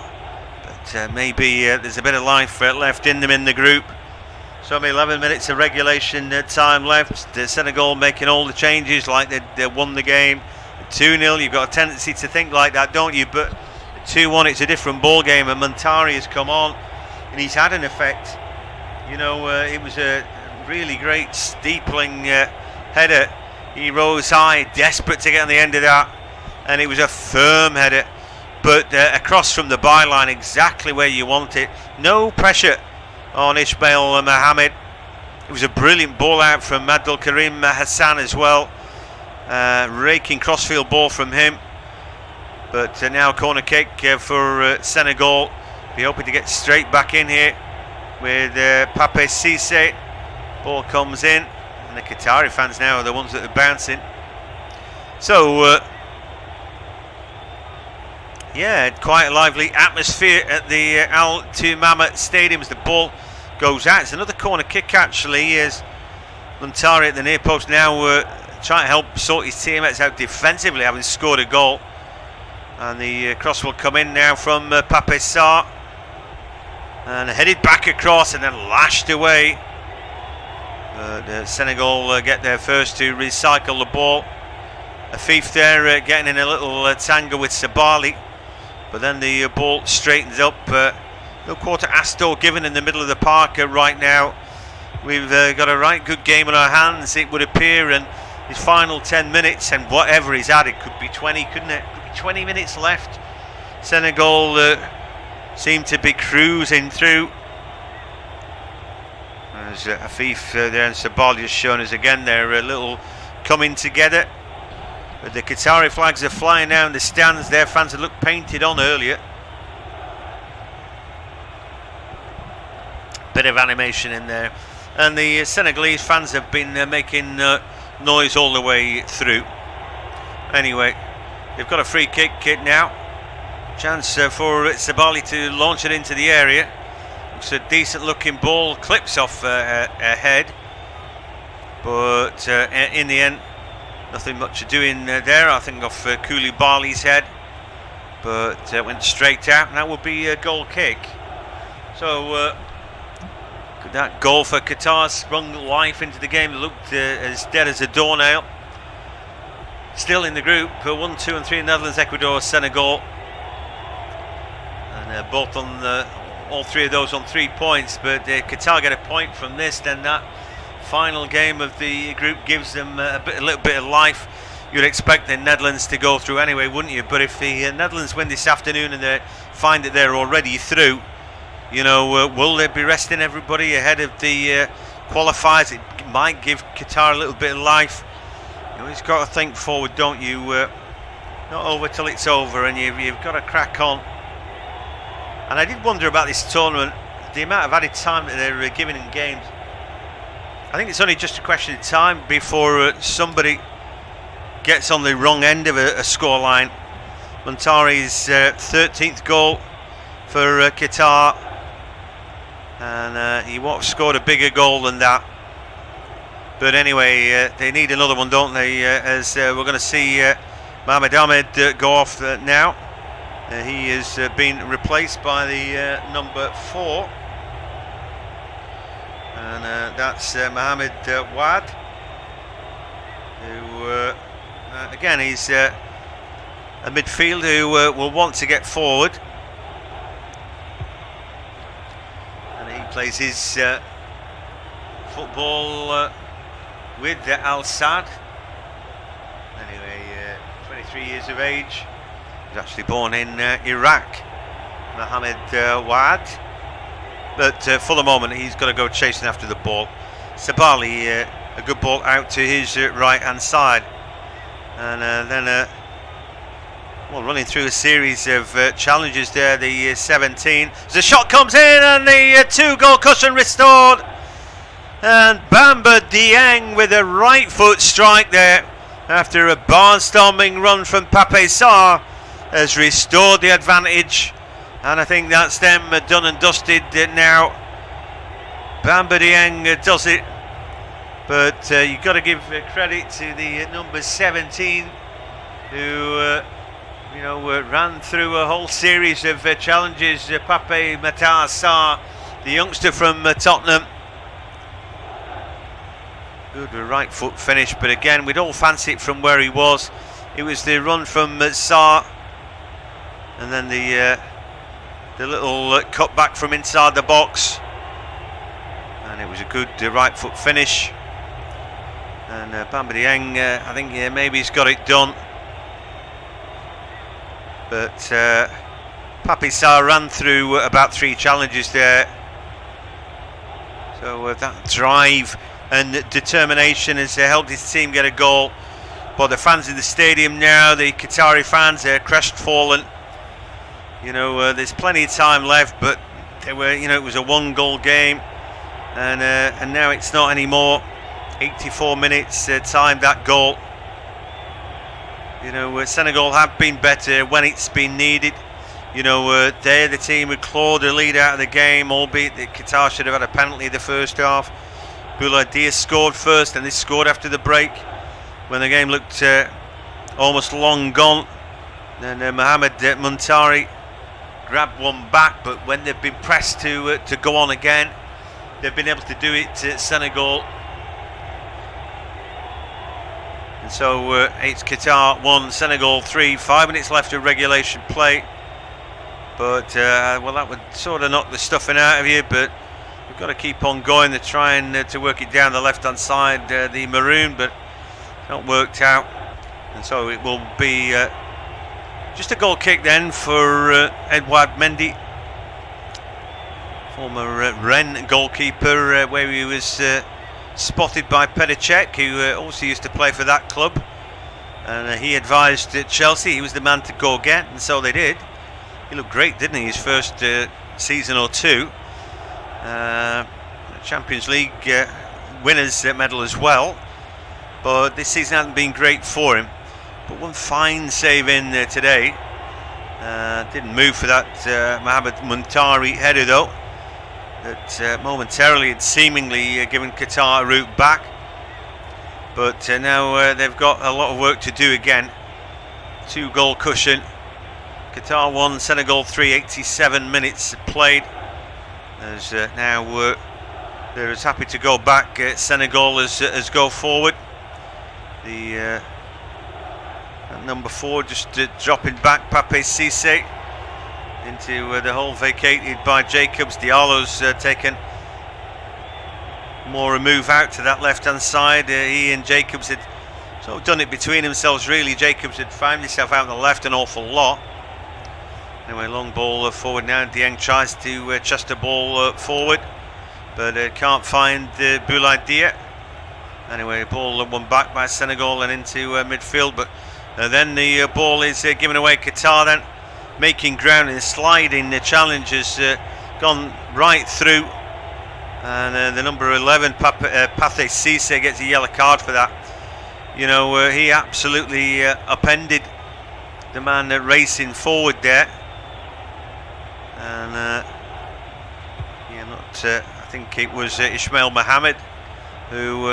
S1: but maybe there's a bit of life left in them in the group. So 11 minutes of regulation time left. Senegal making all the changes like they won the game. 2-0, you've got a tendency to think like that, don't you? But 2-1, it's a different ball game, and Muntari has come on, and he's had an effect. You know, it was a really great steepling header. He rose high, desperate to get on the end of that, and it was a firm header, but across from the byline, exactly where you want it. No pressure on Ismail Mohammed. It was a brilliant ball out from Abdul Karim Hassan as well. Raking crossfield ball from him. But now corner kick for Senegal. Be hoping to get straight back in here with Pape Cisse. Ball comes in, and the Qatari fans now are the ones that are bouncing. So Yeah, quite a lively atmosphere at the Al Tumama Stadium as the ball goes out. It's another corner kick actually, as Montari at the near post now trying to help sort his teammates out defensively, having scored a goal. And the cross will come in now from Pape Sarr, and headed back across and then lashed away. Senegal get there first to recycle the ball. Afif there getting in a little tangle with Sabali, but then the ball straightens up. No quarter Astor given in the middle of the park right now. We've got a right good game on our hands, it would appear, and his final 10 minutes and whatever he's had, it could be 20, couldn't it? Could be 20 minutes left. Senegal seem to be cruising through. As Afif there and Sabal just shown us again, they're a little coming together. But the Qatari flags are flying down the stands. Their fans had looked painted on earlier. Bit of animation in there. And the Senegalese fans have been making noise all the way through. Anyway, they've got a free kick now. Chance for Sabali to launch it into the area. It's a decent looking ball, clips off a head, but in the end nothing much to do in there. I think off Koulibaly's head, but went straight out, and that would be a goal kick. So that goal for Qatar sprung life into the game. It looked as dead as a doornail. Still in the group, 1, 2 and 3, Netherlands, Ecuador, Senegal, and both on the all three of those on 3 points, but Qatar get a point from this, then that final game of the group gives them a little bit of life. You'd expect the Netherlands to go through anyway, wouldn't you? But if the Netherlands win this afternoon and they find that they're already through, you know, will they be resting everybody ahead of the qualifiers? It might give Qatar a little bit of life. You know, you've got to think forward, don't you? Not over till it's over, and you've got to crack on. And I did wonder about this tournament, the amount of added time that they're giving in games. I think it's only just a question of time before somebody gets on the wrong end of a scoreline. Montari's 13th goal for Qatar, and he won't have scored a bigger goal than that. But anyway, they need another one, don't they? As we're going to see Mohamed Ahmed go off now. He is being replaced by the number 4, and that's Mohamed O.A.T, who again, he's a midfielder who will want to get forward, and he plays his football with Al Sadd. Anyway, 23 years of age. Actually born in Iraq, Mohamed O.A.T, but for the moment he's got to go chasing after the ball. Sabali, a good ball out to his right hand side, and then running through a series of challenges there, the 17. The shot comes in and the 2-goal cushion restored, and Bamba Dieng with a right foot strike there after a barnstorming run from Pape Sarr has restored the advantage, and I think that's them done and dusted now. Bamba Dieng does it, but you've got to give credit to the number 17, who ran through a whole series of challenges. Pape Matar Sarr, the youngster from Tottenham. Good right foot finish, but again, we'd all fancy it from where he was. It was the run from Sarr, and then the little cut back from inside the box, and it was a good right foot finish. And Bamba Dieng, I think maybe he's got it done, but Pape Sarr ran through about 3 challenges there, so that drive and determination has helped his team get a goal. But the fans in the stadium now, the Qatari fans, they're crestfallen. You know, there's plenty of time left, but they were, it was a 1-goal game, and now it's not anymore. 84 minutes time that goal. Senegal have been better when it's been needed. they're the team who clawed the lead out of the game, albeit that Qatar should have had a penalty the first half. Bouladia scored first, and they scored after the break when the game looked almost long gone. Then Mohamed Muntari grabbed one back, but when they've been pressed to go on again, they've been able to do it to Senegal. And so it's Qatar 1, Senegal 3, 5 minutes left of regulation play. But well, that would sort of knock the stuffing out of you, but we've got to keep on going. They're trying to work it down the left hand side, the maroon, but not worked out. And so it will be just a goal kick then for Edouard Mendy, former Rennes goalkeeper, where he was spotted by Petacek, who also used to play for that club. And he advised Chelsea he was the man to go get, and so they did. He looked great, didn't he, his first season or two. Champions League winners medal as well. But this season hasn't been great for him. But one fine save in today. Didn't move for that Mohamed Muntari header though. That momentarily had seemingly given Qatar a route back. But now they've got a lot of work to do again. 2-goal cushion. Qatar 1, Senegal 3, 87 minutes played. As now they're as happy to go back, Senegal, as go forward. The number 4 just dropping back, Pape Cissé, into the hole vacated by Jacobs. Diallo's taken more a move out to that left-hand side. He and Jacobs had sort of done it between themselves, really. Jacobs had found himself out on the left an awful lot. Anyway, long ball forward now. Dieng tries to chest the ball forward, but can't find Bouladia. Anyway, ball won back by Senegal and into midfield, but then the ball is given away. Qatar then making ground and sliding. The challenge has gone right through, and the number 11, Pape Cissé, gets a yellow card for that. He absolutely upended the man racing forward there. And I think it was Ismail Mohamed who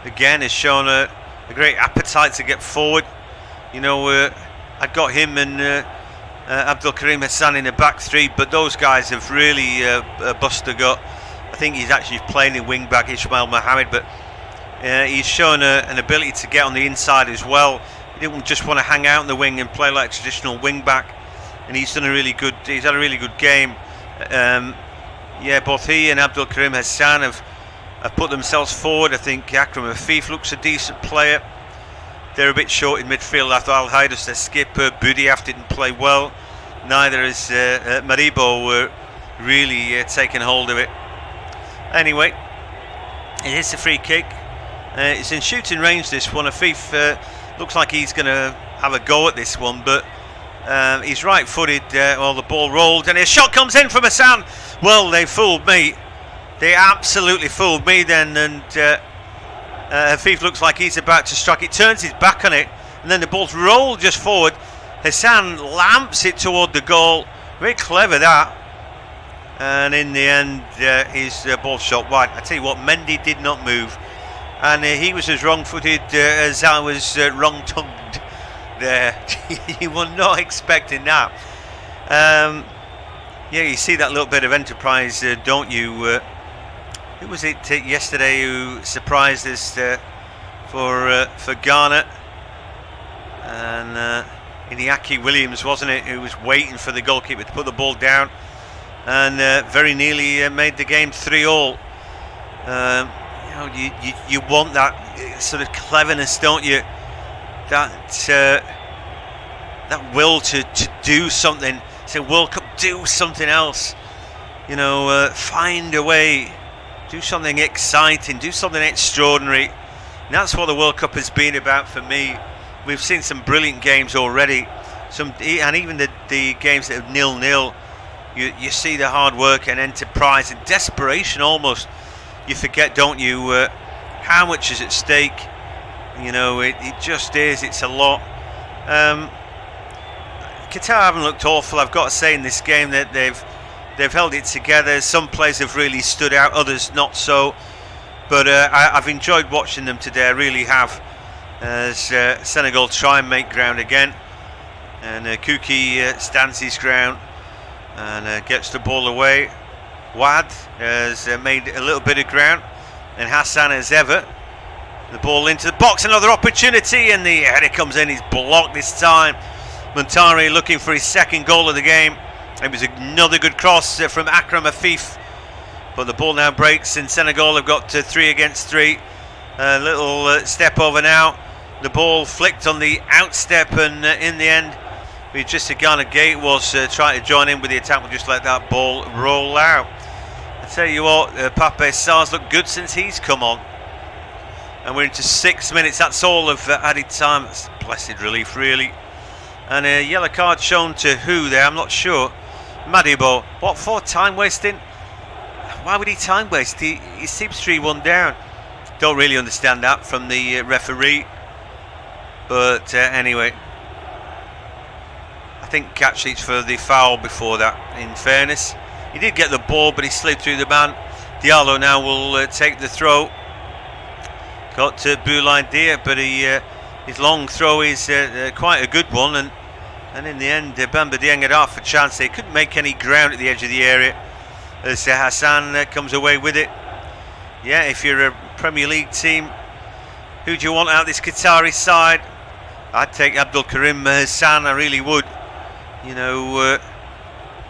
S1: again has shown a great appetite to get forward. I got him and Abdul Karim Hassan in the back three, but those guys have really bust the gut. I think he's actually playing in wing back, Ismail Mohamed, but he's shown an ability to get on the inside as well. He didn't just want to hang out in the wing and play like a traditional wing back. And he's had a really good game. Both he and Abdul Karim Hassan have put themselves forward. I think Akram Afif looks a decent player. They're a bit short in midfield. I thought Al Haidus, their skipper, Boudiaf didn't play well. Neither has Maribo really taken hold of it. Anyway, it is a free kick. It's in shooting range, this one. Afif looks like he's going to have a go at this one, but he's right-footed. The ball rolled and a shot comes in from Hassan. Well, they fooled me. They absolutely fooled me then, and Hafif looks like he's about to strike. It turns his back on it, and then the ball's rolled just forward. Hassan lamps it toward the goal. Very clever that. And in the end, his ball shot wide. I tell you what, Mendy did not move, and he was as wrong-footed as I was wrong-tongued there. You were not expecting that. You see that little bit of enterprise, don't you? Who was it yesterday who surprised us for Ghana? And Iñaki Williams, wasn't it, who was waiting for the goalkeeper to put the ball down, and very nearly made the game 3-all. You want that sort of cleverness, don't you? That will to do something. Say World Cup, do something else. Find a way, do something exciting, do something extraordinary. And that's what the World Cup has been about for me. We've seen some brilliant games already, and even the games that are 0-0. You see the hard work and enterprise and desperation almost. You forget, don't you, how much is at stake. It just is. It's a lot. Qatar haven't looked awful, I've got to say, in this game. That they've held it together. Some players have really stood out, others not so. But I've enjoyed watching them today, I really have. As Senegal try and make ground again. And Kuki stands his ground and gets the ball away. O.A.T has made a little bit of ground. And Hassan, as ever, the ball into the box, another opportunity, and the header comes in. He's blocked this time. Muntari looking for his second goal of the game. It was another good cross from Akram Afif, but the ball now breaks, and Senegal have got 3 against 3. A little step over now. The ball flicked on the outstep, and in the end, just Ghana Gate was trying to join in with the attack. We'll just let that ball roll out. I tell you what, Pape Sarr's looked good since he's come on. And we're into 6 minutes. That's all of added time. That's blessed relief, really. And a yellow card shown to who there? I'm not sure. Madibo. What for? Time wasting? Why would he time waste? He seems 3-1 down. Don't really understand that from the referee. But anyway, I think actually it's for the foul before that, in fairness. He did get the ball, but he slid through the man. Diallo now will take the throw. Got to Boulaye Dia, but his long throw is quite a good one, and in the end Bamba Dieng had half a chance. They couldn't make any ground at the edge of the area as Hassan comes away with it. Yeah, if you're a Premier League team, who do you want out this Qatari side? I'd take Abdul Karim Hassan, I really would. You know,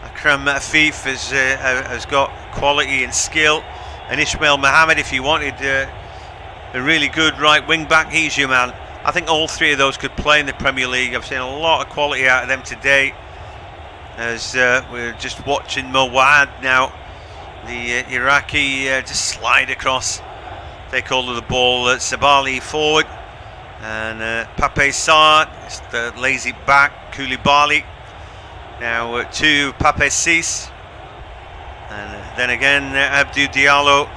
S1: Akram Afif has got quality and skill, and Ismail Mohammed, if you wanted a really good right wing back, he's your man. I think all 3 of those could play in the Premier League. I've seen a lot of quality out of them today. As we're just watching Mawad now, the Iraqi just slide across, take hold of the ball. Sabali forward, and Pape Sarr, the lazy back. Koulibaly now to Pape Cis, and then again Abdou Diallo.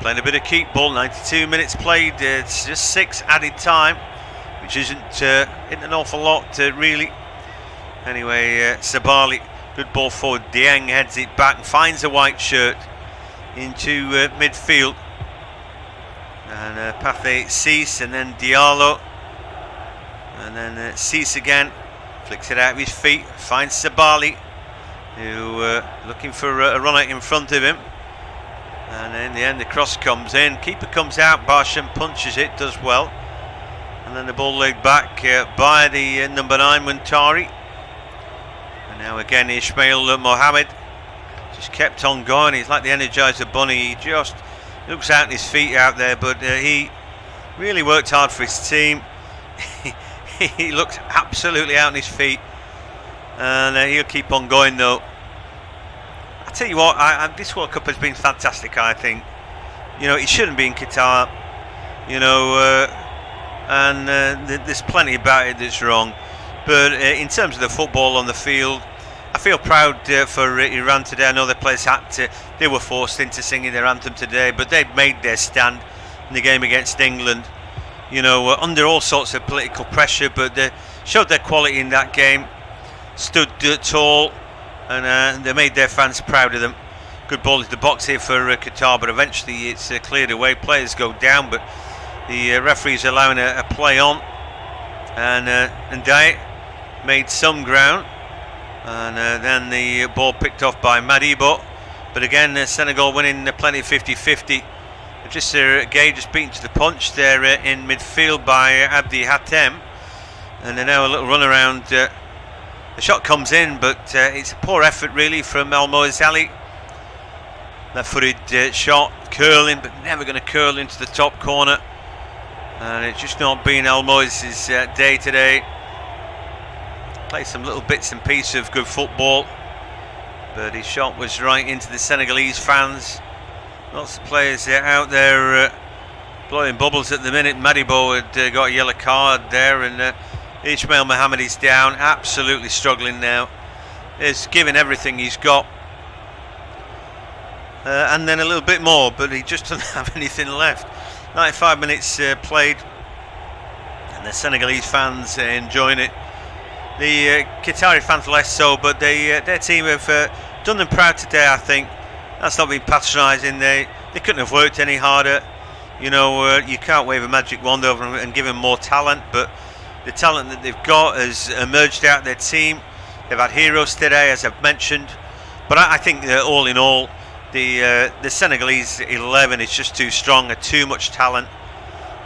S1: Playing a bit of keep ball, 92 minutes played, it's just 6 added time, which isn't an awful lot really. Anyway, Sabali, good ball forward, Dieng heads it back and finds a white shirt into midfield. And Pape Cis, and then Diallo, and then Cis again, flicks it out of his feet, finds Sabali, who looking for a runner in front of him. And in the end the cross comes in, keeper comes out, Barsham punches it, does well, and then the ball laid back by the number 9 Muntari. And now again Ismail Mohammed just kept on going. He's like the Energizer Bunny, he just looks out his feet out there, but he really worked hard for his team. He looks absolutely out on his feet, and he'll keep on going though. I tell you what, this World Cup has been fantastic, I think. You know, it shouldn't be in Qatar, you know, and there's plenty about it that's wrong. But in terms of the football on the field, I feel proud for Iran today. I know the players they were forced into singing their anthem today, but they've made their stand in the game against England. You know, under all sorts of political pressure, but they showed their quality in that game, stood tall, and they made their fans proud of them. Good ball into the box here for Qatar, but eventually it's cleared away. Players go down, but the referee's allowing a play on, and Ndiaye made some ground, and then the ball picked off by Madibo. But again, Senegal winning plenty 50-50. Just Gay just beaten to the punch there in midfield by Abdi Hatem, and then now a little run around. The shot comes in, but it's a poor effort really from El Moazali. Left-footed shot, curling, but never going to curl into the top corner, and it's just not been El Moaz's day today. Played some little bits and pieces of good football, but his shot was right into the Senegalese fans. Lots of players out there blowing bubbles at the minute. Madibo had got a yellow card there, and Ismail Mohammed is down, absolutely struggling now. He's given everything he's got, and then a little bit more, but he just doesn't have anything left. 95 minutes played, and the Senegalese fans enjoying it. The Qatari fans less so, but their team have done them proud today, I think. That's not been patronising. They couldn't have worked any harder. You know, you can't wave a magic wand over them and give them more talent, but the talent that they've got has emerged out of their team. They've had heroes today, as I've mentioned, but I think that all in all, the Senegalese 11 is just too strong, too much talent,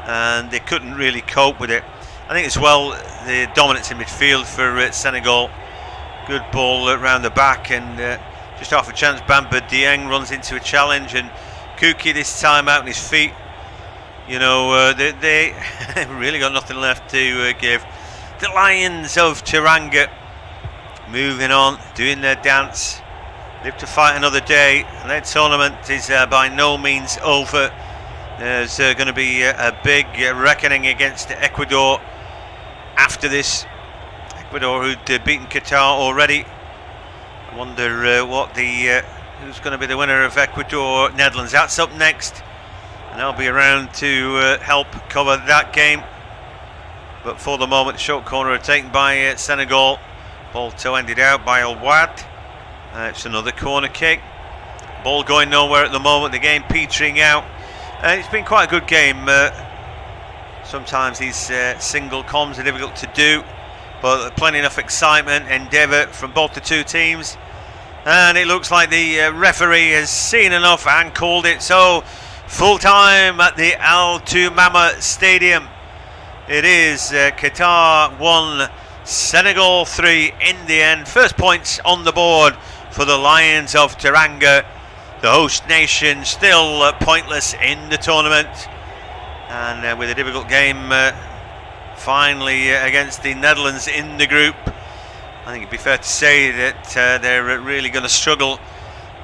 S1: and they couldn't really cope with it. I think as well, the dominance in midfield for Senegal. Good ball around the back, and just off a chance, Bamba Dieng runs into a challenge, and Kuki this time out on his feet. You know, they really got nothing left to give. The Lions of Teranga moving on, doing their dance. Live to fight another day. Their tournament is by no means over. There's going to be a big reckoning against Ecuador after this. Ecuador, who'd beaten Qatar already. I wonder who's going to be the winner of Ecuador Netherlands. That's up next, and I'll be around to help cover that game. But for the moment, short corner taken by Senegal. Ball toe-ended out by O.A.T. It's another corner kick. Ball going nowhere at the moment. The game petering out. It's been quite a good game. Sometimes these single comms are difficult to do, but plenty enough excitement, endeavour from both the two teams. And it looks like the referee has seen enough and called it. So, full time at the Al Tumama Stadium. It is Qatar 1, Senegal 3 in the end. First points on the board for the Lions of Teranga. The host nation still pointless in the tournament. And with a difficult game finally against the Netherlands in the group, I think it'd be fair to say that they're really going to struggle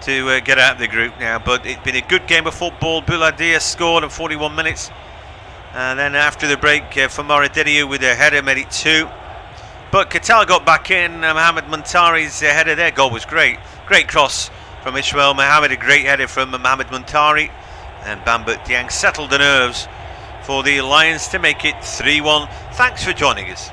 S1: to get out of the group now. But it's been a good game of football. Bouladia scored in 41 minutes. And then after the break, Famara Didiou with a header made it 2. But Qatar got back in. Mohamed Muntari's header, their goal was great. Great cross from Ismail Mohamed, a great header from Mohamed Muntari. And Bamba Dieng settled the nerves for the Lions to make it 3-1. Thanks for joining us.